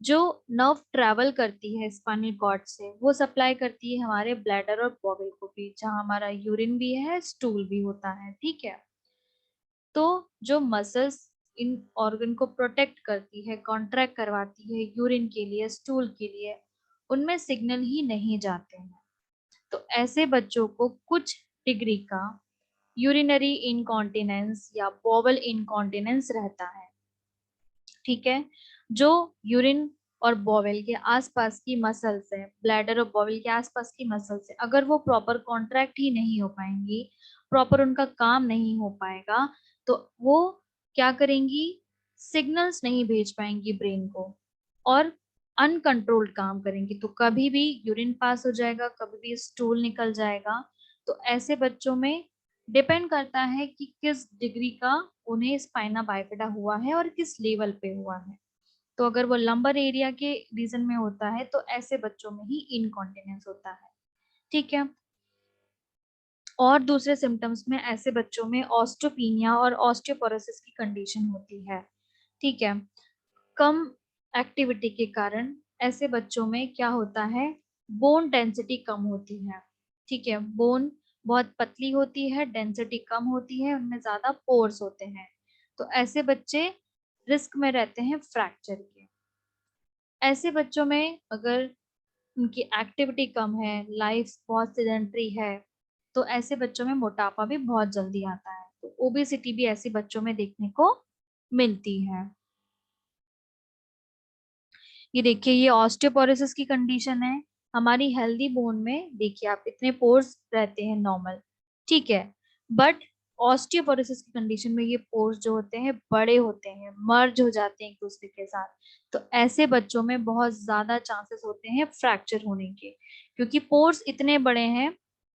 जो नर्व ट्रैवल करती है स्पाइनल कॉर्ड से, वो सप्लाई करती है हमारे ब्लैडर और बॉवल को भी, जहां हमारा यूरिन भी है, स्टूल भी होता है। ठीक है, तो जो मसल्स इन ऑर्गन को प्रोटेक्ट करती है, कॉन्ट्रैक्ट करवाती है यूरिन के लिए, स्टूल के लिए, उनमें सिग्नल ही नहीं जाते हैं। तो ऐसे बच्चों को कुछ डिग्री का यूरिनरी इनकॉन्टिनेंस या बॉवल इनकॉन्टिनेंस रहता है। ठीक है, जो यूरिन और बॉवल के आसपास की मसल्स है, ब्लैडर और बॉवल के आसपास की मसल्स है, अगर वो प्रॉपर कॉन्ट्रैक्ट ही नहीं हो पाएंगी, प्रॉपर उनका काम नहीं हो पाएगा, तो वो क्या करेंगी, सिग्नल्स नहीं भेज पाएंगी ब्रेन को, और अनकंट्रोल्ड काम करेंगी, तो कभी भी यूरिन पास हो जाएगा, कभी भी स्टूल निकल जाएगा। तो ऐसे बच्चों में डिपेंड करता है कि किस डिग्री का उन्हें स्पाइना बाइफिडा हुआ है और किस लेवल पे हुआ है। तो अगर वो लंबर एरिया के रीजन में होता है तो ऐसे बच्चों में ही इनकॉन्टिनेंस होता है। ठीक है। और दूसरे सिम्टम्स में ऐसे बच्चों में ऑस्टियोपीनिया और ऑस्टियोपोरोसिस की कंडीशन होती है। ठीक है। कम एक्टिविटी के कारण ऐसे बच्चों में क्या होता है, बोन डेंसिटी कम होती है। ठीक है। बोन बहुत पतली होती है, डेंसिटी कम होती है, उनमें ज्यादा पोर्स होते हैं। तो ऐसे बच्चे रिस्क में रहते हैं फ्रैक्चर के। ऐसे बच्चों में अगर उनकी एक्टिविटी कम है, लाइफ बहुत सेडेंटरी है, तो ऐसे बच्चों में मोटापा भी बहुत जल्दी आता है। तो ओबेसिटी भी ऐसे बच्चों में देखने को मिलती है। ये देखिए, ये ऑस्टियोपोरोसिस की कंडीशन है। हमारी हेल्दी बोन में देखिए आप, इतने पोर्स रहते हैं नॉर्मल। ठीक है। बट ऑस्टियोपोरोसिस की कंडीशन में ये पोर्स जो होते हैं बड़े होते हैं, मर्ज हो जाते हैं एक दूसरे के साथ। तो ऐसे बच्चों में बहुत ज्यादा चांसेस होते हैं फ्रैक्चर होने के, क्योंकि पोर्स इतने बड़े हैं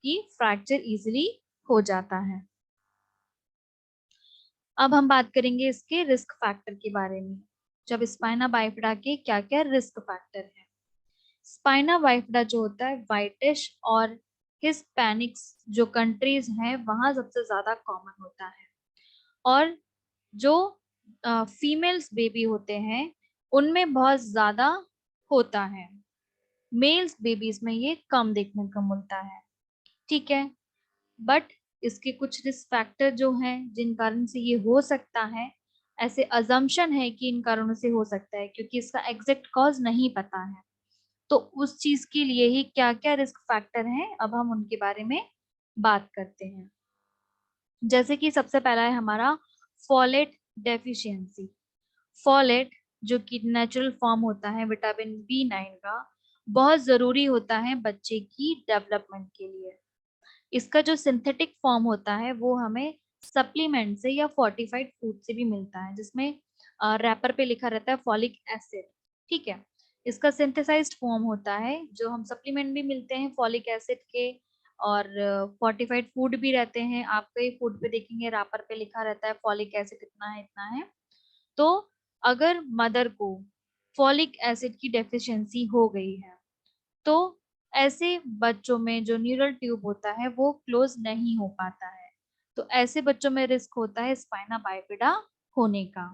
कि फ्रैक्चर इजिली हो जाता है। अब हम बात करेंगे इसके रिस्क फैक्टर के बारे में। जब स्पाइना बाइफिडा के क्या क्या रिस्क फैक्टर है। स्पाइना बाइफिडा जो होता है वाइटिश और हिस्पैनिक्स जो कंट्रीज हैं वहां सबसे ज्यादा कॉमन होता है। और जो फीमेल्स बेबी होते हैं उनमें बहुत ज्यादा होता है। मेल्स बेबीज में ये कम देखने को मिलता है। ठीक है। बट इसके कुछ रिस्क फैक्टर जो हैं जिन कारण से ये हो सकता है, ऐसे अजम्पशन है कि इन कारणों से हो सकता है, क्योंकि इसका एग्जैक्ट कॉज नहीं पता है। तो उस चीज के लिए ही क्या क्या रिस्क फैक्टर हैं, अब हम उनके बारे में बात करते हैं। जैसे कि सबसे पहला है हमारा फॉलेट डेफिशिएंसी। फॉलेट जो कि नेचुरल फॉर्म होता है विटामिन B9 का, बहुत जरूरी होता है बच्चे की डेवलपमेंट के लिए। इसका जो सिंथेटिक फॉर्म होता है वो हमें सप्लीमेंट से या फोर्टिफाइड फूड से भी मिलता है, जिसमें रैपर पे लिखा रहता है फॉलिक एसिड। ठीक है। इसका सिंथेसाइज्ड फॉर्म होता है, जो हम सप्लीमेंट भी मिलते हैं फॉलिक एसिड के, और फोर्टिफाइड फूड भी रहते हैं। आप कई फूड पे देखेंगे रैपर पे लिखा रहता है फॉलिक एसिड इतना है इतना है। तो अगर मदर को फॉलिक एसिड की डेफिशिएंसी हो गई है तो ऐसे बच्चों में जो न्यूरल ट्यूब होता है वो क्लोज नहीं हो पाता है। तो ऐसे बच्चों में रिस्क होता है स्पाइना बाइफिडा होने का।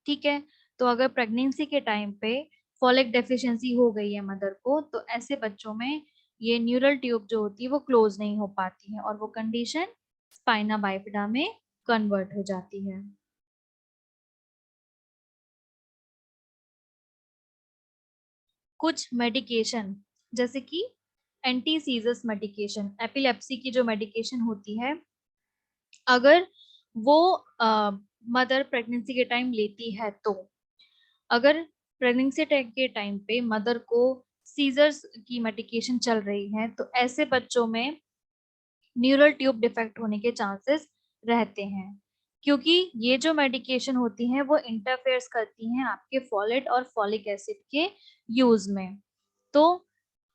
ठीक है। तो अगर प्रेगनेंसी के टाइम पे फॉलिक डेफिशिएंसी हो गई है मदर को, तो ऐसे बच्चों में ये न्यूरल ट्यूब जो होती है वो क्लोज नहीं हो पाती है और वो कंडीशन स्पाइना बाइफिडा में कन्वर्ट हो जाती है। कुछ मेडिकेशन, जैसे कि एंटी सीजर्स मेडिकेशन, एपिलेप्सी की जो मेडिकेशन होती है, अगर वो मदर प्रेगनेंसी के टाइम लेती है तो, अगर प्रेगनेंसी के टाइम पे मदर को सीजर्स की मेडिकेशन चल रही है तो ऐसे बच्चों में न्यूरल ट्यूब डिफेक्ट होने के चांसेस रहते हैं, क्योंकि ये जो मेडिकेशन होती हैं वो इंटरफेयर्स करती हैं आपके फॉलेट और फॉलिक एसिड के यूज में। तो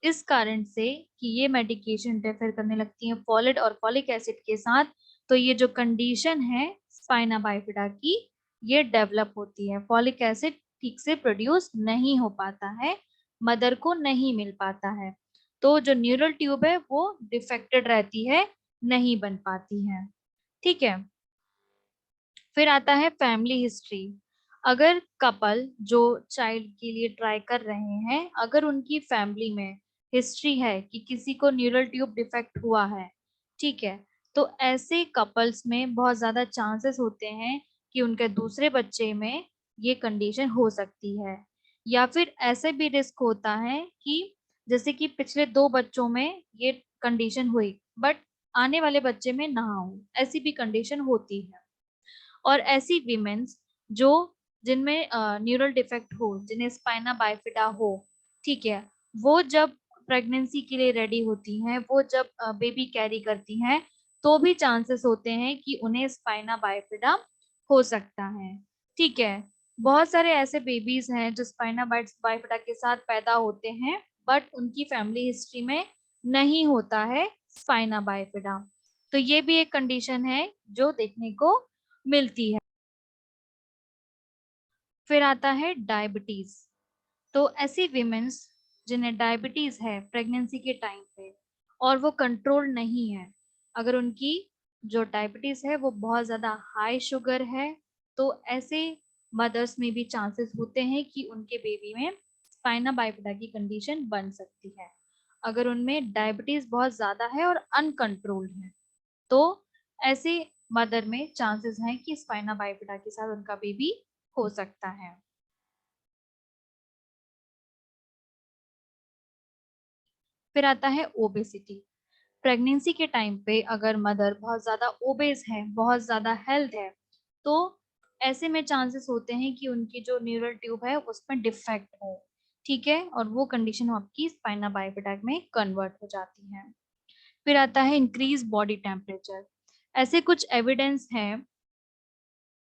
इस कारण से कि ये मेडिकेशन इंटरफेयर करने लगती है फॉलेट और फॉलिक एसिड के साथ, तो ये जो कंडीशन है स्पाइना बाइफिडा की, ये डेवलप होती है। फॉलिक एसिड ठीक से प्रोड्यूस नहीं हो पाता है, मदर को नहीं मिल पाता है, तो जो न्यूरल ट्यूब है वो डिफेक्टेड रहती है, नहीं बन पाती है। ठीक है। फिर आता है फैमिली हिस्ट्री। अगर कपल जो चाइल्ड के लिए ट्राई कर रहे हैं, अगर उनकी फैमिली में हिस्ट्री है कि किसी को न्यूरल ट्यूब डिफेक्ट हुआ है, ठीक है, तो ऐसे कपल्स में बहुत ज्यादा चांसेस होते हैं कि उनके दूसरे बच्चे में ये कंडीशन हो सकती है। या फिर ऐसे भी रिस्क होता है कि जैसे कि पिछले 2 बच्चों में ये कंडीशन हुई बट आने वाले बच्चे में ना हो, ऐसी भी कंडीशन होती है। और ऐसी वीमेन्स जो जिनमें न्यूरल डिफेक्ट हो, जिन्हें स्पाइना बाइफिडा हो, ठीक है, वो जब प्रेगनेंसी के लिए रेडी होती हैं, वो जब बेबी कैरी करती हैं, तो भी चांसेस होते हैं कि उन्हें स्पाइना बाइफिडा हो सकता है। ठीक है। बहुत सारे ऐसे बेबीज हैं जो स्पाइना बाइफिडा के साथ पैदा होते हैं बट उनकी फैमिली हिस्ट्री में नहीं होता है स्पाइना बाइफिडा। तो ये भी एक कंडीशन है जो देखने को मिलती है। फिर आता है डायबिटीज। तो ऐसी विमेन्स जिन्हें डायबिटीज है प्रेगनेंसी के टाइम पे और वो कंट्रोल नहीं है, अगर उनकी जो डायबिटीज है वो बहुत ज्यादा हाई शुगर है, तो ऐसे मदर्स में भी चांसेस होते हैं कि उनके बेबी में स्पाइना बाइफिडा की कंडीशन बन सकती है, अगर उनमें डायबिटीज बहुत ज्यादा है और अनकंट्रोल्ड है। तो ऐसे मदर में चांसेस हैं कि स्पाइना बाइफिडा के साथ उनका बेबी हो सकता है। फिर आता है ओबेसिटी। प्रेगनेंसी के टाइम पे अगर मदर बहुत ज्यादा ओबेस है, बहुत ज्यादा हेल्थ है, तो ऐसे में चांसेस होते हैं कि उनकी जो न्यूरल ट्यूब है उसमें डिफेक्ट हो, ठीक है, और वो कंडीशन आपकी स्पाइना बाइफिडा में कन्वर्ट हो जाती है। फिर आता है इंक्रीज बॉडी टेम्परेचर। ऐसे कुछ एविडेंस है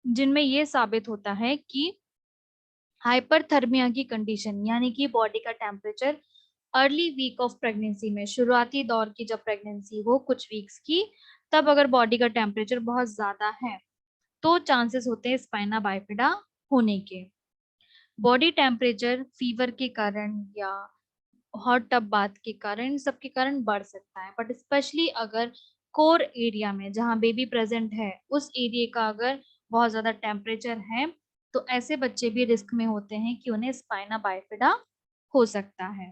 जिनमें ये साबित होता है कि हाइपरथर्मिया की कंडीशन यानी कि बॉडी का temperature early week of pregnancy में, शुरुआती दौर की जब प्रेगनेंसी हो कुछ वीक्स की, तब अगर बॉडी का टेम्परेचर बहुत ज्यादा है तो चांसेस होते हैं स्पाइना बाइफिडा होने के। बॉडी टेम्परेचर फीवर के कारण या हॉट टब बाथ के कारण, सबके कारण बढ़ सकता है, बट स्पेशली अगर कोर एरिया में जहाँ बेबी प्रेजेंट है उस एरिया का अगर बहुत ज्यादा टेम्परेचर है तो ऐसे बच्चे भी रिस्क में होते हैं कि उन्हें स्पाइना बाइफिडा हो सकता है।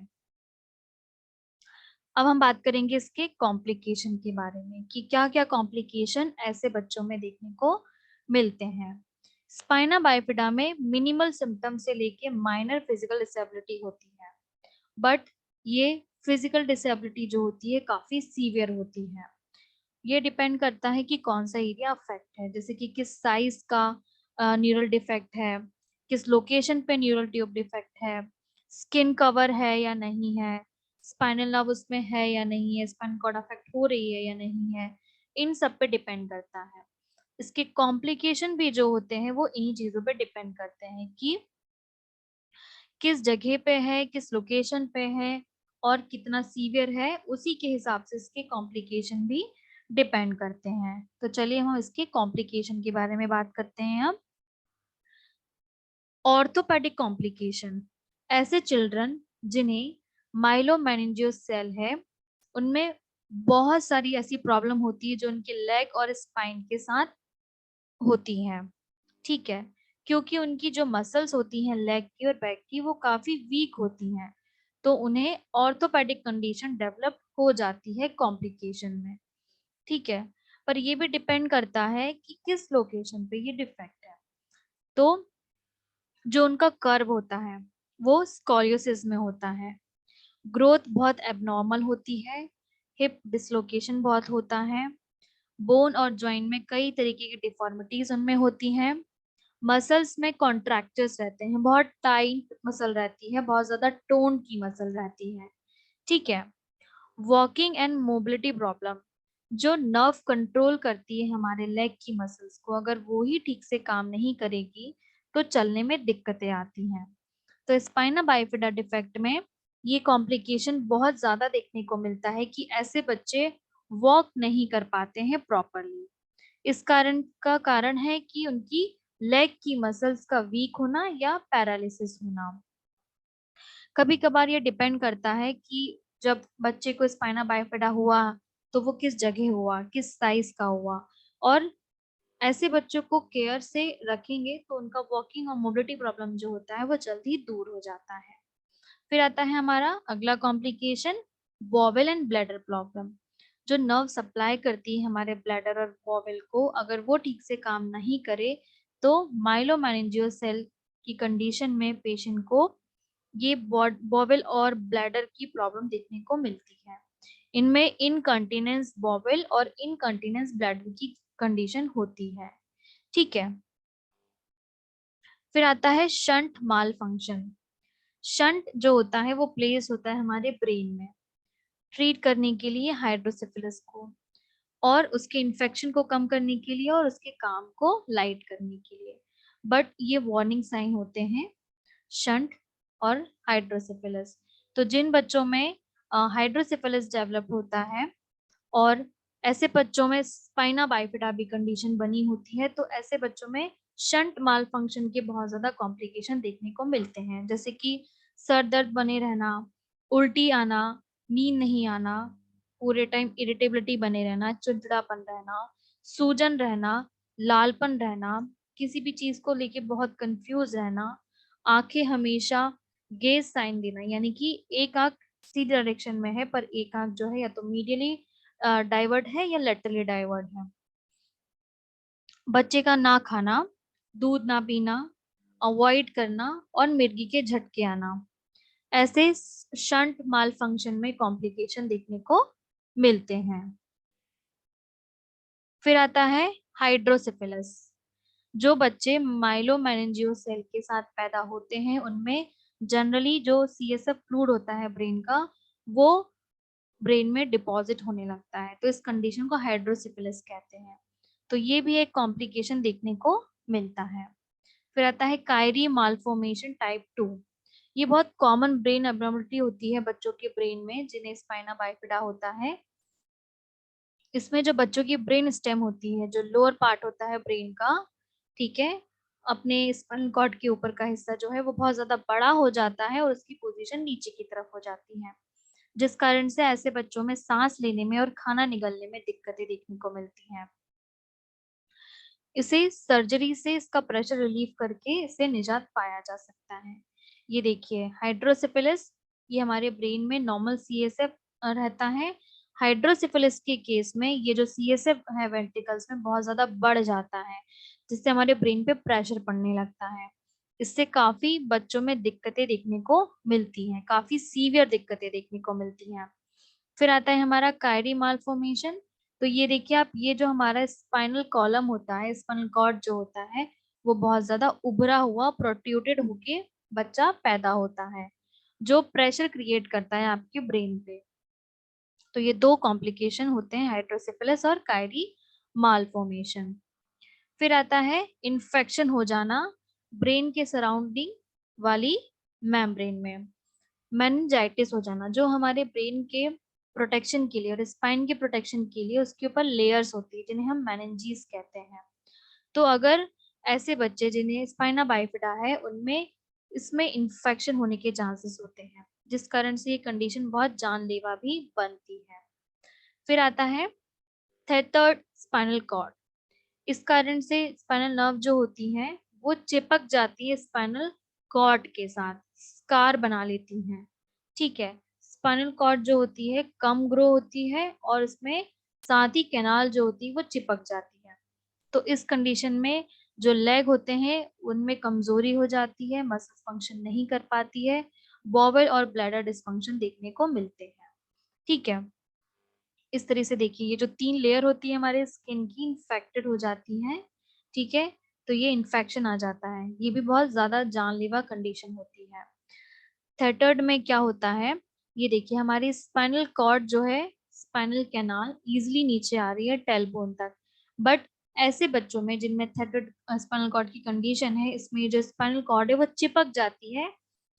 अब हम बात करेंगे इसके कॉम्प्लिकेशन के बारे में कि क्या क्या कॉम्प्लिकेशन ऐसे बच्चों में देखने को मिलते हैं। स्पाइना बाइफिडा में मिनिमल सिम्टम से लेके माइनर फिजिकल डिसेबिलिटी होती है, बट ये फिजिकल डिसेबिलिटी जो होती है काफी सीवियर होती है। ये डिपेंड करता है कि कौन सा एरिया अफेक्ट है, जैसे कि किस साइज का न्यूरल डिफेक्ट है, किस लोकेशन पे न्यूरल ट्यूब डिफेक्ट है, स्किन कवर है या नहीं है, स्पाइनल नर्व उसमें है या नहीं है, स्पाइनल कॉर्ड अफेक्ट हो रही है या नहीं है, इन सब पे डिपेंड करता है। इसके कॉम्प्लिकेशन भी जो होते हैं वो इन्हीं चीजों पे डिपेंड करते हैं कि किस जगह पे है, किस लोकेशन पे है और कितना सीवियर है, उसी के हिसाब से इसके कॉम्प्लिकेशन भी डिपेंड करते हैं। तो चलिए हम इसके कॉम्प्लिकेशन के बारे में बात करते हैं अब। Orthopaedic complication. ऐसे चिल्ड्रन जिन्हें माइलोमेनिंजियोस सेल है, उनमें बहुत सारी ऐसी प्रॉब्लम होती है जो उनके लेग और स्पाइन के साथ होती है, ठीक है, क्योंकि उनकी जो मसल्स होती हैं लेग की और बैक की वो काफी वीक होती हैं, तो उन्हें ऑर्थोपेडिक कंडीशन डेवलप हो जाती है कॉम्प्लिकेशन में, ठीक है। पर ये भी डिपेंड करता है कि किस लोकेशन पे ये डिफेक्ट है। तो जो उनका कर्व होता है वो स्कॉलियोसिस में होता है, ग्रोथ बहुत एबनॉर्मल होती है, हिप डिसलोकेशन बहुत होता है, बोन और जॉइंट में कई तरीके की डिफॉर्मिटीज उनमें होती हैं, मसल्स में कॉन्ट्रैक्चर्स रहते हैं, बहुत टाइट मसल रहती है, बहुत ज्यादा टोन की मसल रहती है, ठीक है। Walking and mobility problem. जो नर्व कंट्रोल करती है हमारे लेग की मसल्स को, अगर वो ही ठीक से काम नहीं करेगी तो चलने में दिक्कतें आती हैं। तो स्पाइना बाइफिडा डिफेक्ट में ये कॉम्प्लिकेशन बहुत ज्यादा देखने को मिलता है कि ऐसे बच्चे वॉक नहीं कर पाते हैं प्रॉपरली। इस कारण है कि उनकी लेग की मसल्स का वीक होना या पैरालिसिस होना। कभी कभार ये डिपेंड करता है कि जब बच्चे को स्पाइना बाइफिडा हुआ तो वो किस जगह हुआ, किस साइज का हुआ, और ऐसे बच्चों को केयर से रखेंगे तो उनका वॉकिंग और मोबिलिटी प्रॉब्लम जो होता है वो जल्दी दूर हो जाता है। फिर आता है हमारा अगला complication, bowel and bladder problem. जो नर्व सप्लाई करती है हमारे ब्लैडर और बॉवेल को, अगर वो ठीक से काम नहीं करे तो माइलोमेनिंजियो सेल की कंडीशन में पेशेंट को ये बॉवेल और ब्लैडर की प्रॉब्लम देखने को मिलती है। इनमें इनकंटिनेंस बॉवेल और इनकंटिनेंस ब्लैडर की कंडीशन होती है, ठीक है। फिर आता है शंट माल फंक्शन। शंट जो होता है वो प्लेस होता है हमारे ब्रेन में ट्रीट करने के लिए हाइड्रोसिफिलिस को, और उसके इन्फेक्शन को कम करने के लिए और उसके काम को लाइट करने के लिए। बट ये वार्निंग साइन होते हैं शंट और हाइड्रोसिफिलिस। तो जिन बच्चों में हाइड्रोसिफिलिस डेवलप होता है और ऐसे बच्चों में स्पाइना बाइफिडा भी कंडीशन बनी होती है, तो ऐसे बच्चों में शंट माल फंक्शन के बहुत ज्यादा कॉम्प्लिकेशन देखने को मिलते हैं, जैसे कि सर दर्द बने रहना, उल्टी आना, नींद नहीं आना, पूरे टाइम इरिटेबिलिटी बने रहना, चिड़चिड़ापन रहना, सूजन रहना, लालपन रहना, किसी भी चीज को लेके बहुत कंफ्यूज रहना, आंखें हमेशा गेज साइन देना, यानी कि एक आंख सी डायरेक्शन में है पर एक आंख जो है या तो मीडियली डाइवर्ट है या लेटरली डाइवर्ट है। बच्चे का ना खाना, दूध ना पीना, अवॉइड करना और मिर्गी के झटके आना, ऐसे शंट माल फंक्शन में कॉम्प्लिकेशन देखने को मिलते हैं। फिर आता है हाइड्रोसिफिलिस। जो बच्चे माइलोमेनिंजियोसेल के साथ पैदा होते हैं उनमें जनरली जो सीएसएफ फ्लूइड होता है ब्रेन का, वो ब्रेन में डिपॉजिट होने लगता है, तो इस कंडीशन को हाइड्रोसिफिलिस कहते हैं। तो ये भी एक कॉम्प्लिकेशन देखने को मिलता है। फिर आता है कायरी मालफॉर्मेशन टाइप 2। ये बहुत कॉमन ब्रेन एब्नॉर्मलिटी होती है बच्चों के ब्रेन में जिन्हें स्पाइना बाइफिडा होता है। इसमें जो बच्चों की ब्रेन स्टेम होती है, जो लोअर पार्ट होता है ब्रेन का, ठीक है, अपने स्पाइनल कॉर्ड के ऊपर का हिस्सा जो है वो बहुत ज्यादा बड़ा हो जाता है और उसकी पोजीशन नीचे की तरफ हो जाती है, जिस कारण से ऐसे बच्चों में सांस लेने में और खाना निगलने में दिक्कतें देखने को मिलती हैं। इसे सर्जरी से इसका प्रेशर रिलीव करके इसे निजात पाया जा सकता है। ये देखिए हाइड्रोसिफिलिस, ये हमारे ब्रेन में नॉर्मल सीएसएफ रहता है। हाइड्रोसिफिलिस के केस में ये जो सीएसएफ है वेंट्रिकल्स में बहुत ज्यादा बढ़ जाता है, जिससे हमारे ब्रेन पे प्रेशर पड़ने लगता है। इससे काफी बच्चों में दिक्कतें देखने को मिलती हैं, काफी सीवियर दिक्कतें देखने को मिलती हैं। फिर आता है हमारा कायरी मालफॉर्मेशन। तो ये देखिए आप, ये जो हमारा स्पाइनल कॉलम होता है, स्पाइनल कॉर्ड जो होता है, वो बहुत ज्यादा उभरा हुआ प्रोट्रूडेड होके बच्चा पैदा होता है, जो प्रेशर क्रिएट करता है आपके ब्रेन पे। तो ये दो कॉम्प्लिकेशन होते हैं, हाइड्रोसिफिलिस और कायरी मालफॉर्मेशन। फिर आता है इन्फेक्शन हो जाना ब्रेन के सराउंडिंग वाली मेम्ब्रेन में, मेनिंजाइटिस हो जाना, जो हमारे ब्रेन के प्रोटेक्शन के लिए और स्पाइन के प्रोटेक्शन के लिए उसके ऊपर लेयर्स होती है जिन्हें हम मेनिंजीज कहते हैं। तो अगर ऐसे बच्चे जिन्हें स्पाइना बाइफिडा है उनमें इसमें इन्फेक्शन होने के चांसेस होते हैं, जिस कारण से ये कंडीशन बहुत जानलेवा भी बनती है। फिर आता है थेथर्ड स्पाइनल कॉर्ड। इस कारण से स्पाइनल नर्व जो होती है वो चिपक जाती है स्पाइनल कॉर्ड के साथ, स्कार बना लेती हैं। ठीक है, स्पाइनल कॉर्ड जो होती है कम ग्रो होती है और इसमें साथ ही कैनाल जो होती है वो चिपक जाती है। तो इस कंडीशन में जो लेग होते हैं उनमें कमजोरी हो जाती है, मसल फंक्शन नहीं कर पाती है, बॉवल और ब्लैडर डिस्फंक्शन देखने को मिलते हैं। ठीक है, इस तरह से देखिए ये जो 3 लेयर होती है हमारे स्किन की इन्फेक्टेड हो जाती हैं। ठीक है, तो ये इन्फेक्शन आ जाता है, ये भी बहुत ज्यादा जानलेवा कंडीशन होती है। थेटर्ड में क्या होता है, ये देखिए हमारी स्पाइनल कॉर्ड जो है, स्पाइनल कैनाल इजिली नीचे आ रही है टेलबोन तक, बट ऐसे बच्चों में जिनमें थेटर्ड स्पाइनल कॉर्ड की कंडीशन है, इसमें जो स्पाइनल कॉर्ड है वो चिपक जाती है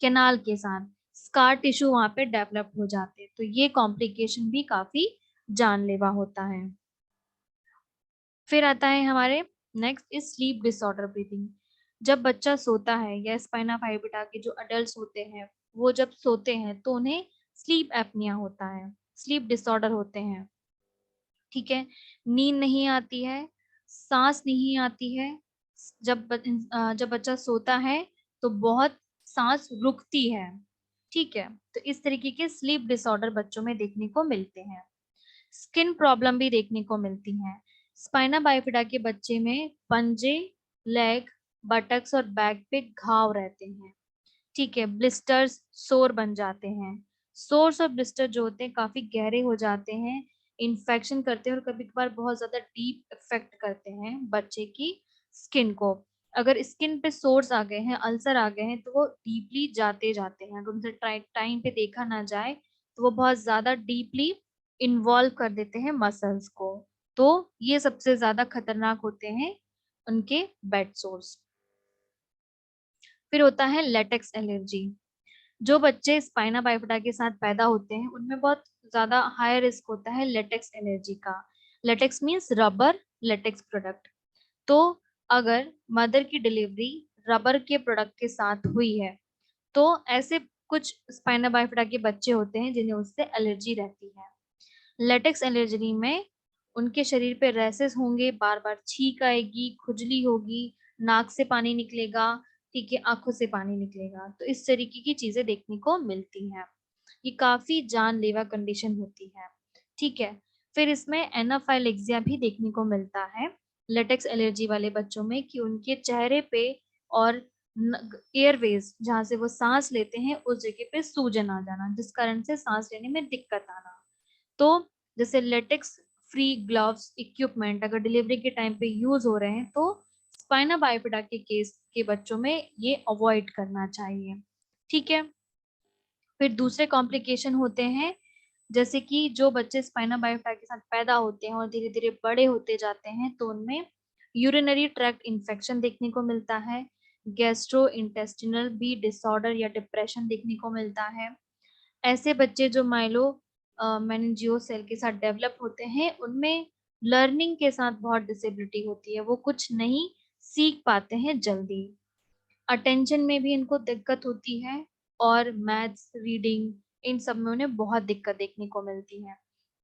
कैनाल के साथ, स्कार टिश्यू वहां पे डेवलप हो जाते हैं, तो ये कॉम्प्लिकेशन भी काफी जानलेवा होता है। फिर आता है हमारे next is sleep disorder breathing. जब बच्चा सोता है या स्पाइना बाइफिडा के जो अडल्ट होते हैं वो जब सोते हैं तो उन्हें स्लीप एपनिया होता है, स्लीप डिसऑर्डर होते हैं। ठीक है, नींद नहीं आती है, सांस नहीं आती है, जब बच्चा सोता है तो बहुत सांस रुकती है। ठीक है, तो इस तरीके के स्लीप डिसऑर्डर बच्चों में देखने को मिलते हैं। स्किन प्रॉब्लम भी देखने को मिलती हैं। स्पाइना बाइफिडा के बच्चे में पंजे, लेग, बटक्स और बैक पे घाव रहते हैं। ठीक है, ब्लिस्टर्स, सोर बन जाते हैं। सोर्स और ब्लिस्टर जो होते हैं काफी गहरे हो जाते हैं, इन्फेक्शन करते हैं और कभी कभार बहुत ज्यादा डीप इफेक्ट करते हैं बच्चे की स्किन को। अगर स्किन पे सोर्स आ गए हैं, अल्सर आ गए हैं, तो वो डीपली जाते जाते हैं, अगर उनसे टाइम पे देखा ना जाए तो वो बहुत ज्यादा डीपली इन्वॉल्व कर देते हैं मसल्स को। तो ये सबसे ज्यादा खतरनाक होते हैं उनके बेड सोर्स। फिर होता है लेटेक्स एलर्जी। जो बच्चे स्पाइना बाइफिडा के साथ पैदा होते हैं उनमें बहुत ज्यादा हाई रिस्क होता है लेटेक्स एलर्जी का। Latex means rubber latex product. तो अगर मदर की डिलीवरी रबर के प्रोडक्ट के साथ हुई है तो ऐसे कुछ स्पाइना बाइफिडा के बच्चे होते हैं जिन्हें उससे एलर्जी रहती है। लेटेक्स एलर्जी में उनके शरीर पे रैसेस होंगे, बार बार छींक आएगी, खुजली होगी, नाक से पानी निकलेगा, ठीक है, आंखों से पानी निकलेगा। तो इस तरीके की चीजें देखने को मिलती हैं। ये काफी जानलेवा कंडीशन होती है, ठीक है। फिर इसमें एनाफाइलेक्सिया भी देखने को मिलता है लेटेक्स एलर्जी वाले बच्चों में, कि उनके चेहरे पे और एयरवेज जहाँ से वो सांस लेते हैं उस जगह पे सूजन आ जाना, जिस कारण से सांस लेने में दिक्कत आना। तो जैसे लेटेक्स फ्री ग्लव्स इक्विपमेंट अगर डिलीवरी के टाइम पे यूज हो रहे हैं तो स्पाइना बाइफिडा के केस के बच्चों में ये अवॉइड करना चाहिए, ठीक है। फिर दूसरे कॉम्प्लिकेशन होते हैं, जैसे कि जो बच्चे स्पाइना बाइफिडा के साथ पैदा होते हैं और धीरे धीरे बड़े होते जाते हैं तो उनमें यूरिनरी ट्रैक्ट इन्फेक्शन देखने को मिलता है, गैस्ट्रो इंटेस्टिनल बी डिसऑर्डर या डिप्रेशन देखने को मिलता है। ऐसे बच्चे जो माइलो मेनिंजियो सेल के साथ डेवलप होते हैं उनमें लर्निंग के साथ बहुत डिसेबिलिटी होती है, वो कुछ नहीं सीख पाते हैं जल्दी। अटेंशन में भी इनको दिक्कत होती है और मैथ्स रीडिंग इन सब में उन्हें बहुत दिक्कत देखने को मिलती है।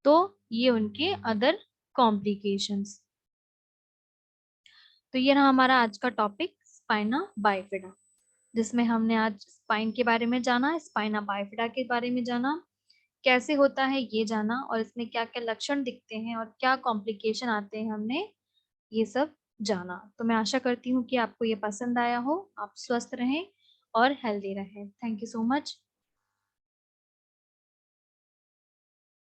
तो ये उनके अदर कॉम्प्लिकेशंस। तो ये रहा हमारा आज का टॉपिक स्पाइना बाइफिडा, जिसमें हमने आज स्पाइन के बारे में जाना, स्पाइना बाइफिडा के बारे में जाना, कैसे होता है ये जाना, और इसमें क्या क्या लक्षण दिखते हैं और क्या कॉम्प्लिकेशन आते हैं हमने ये सब जाना। तो मैं आशा करती हूँ कि आपको ये पसंद आया हो, आप स्वस्थ रहें और हेल्दी रहें। Thank you so much.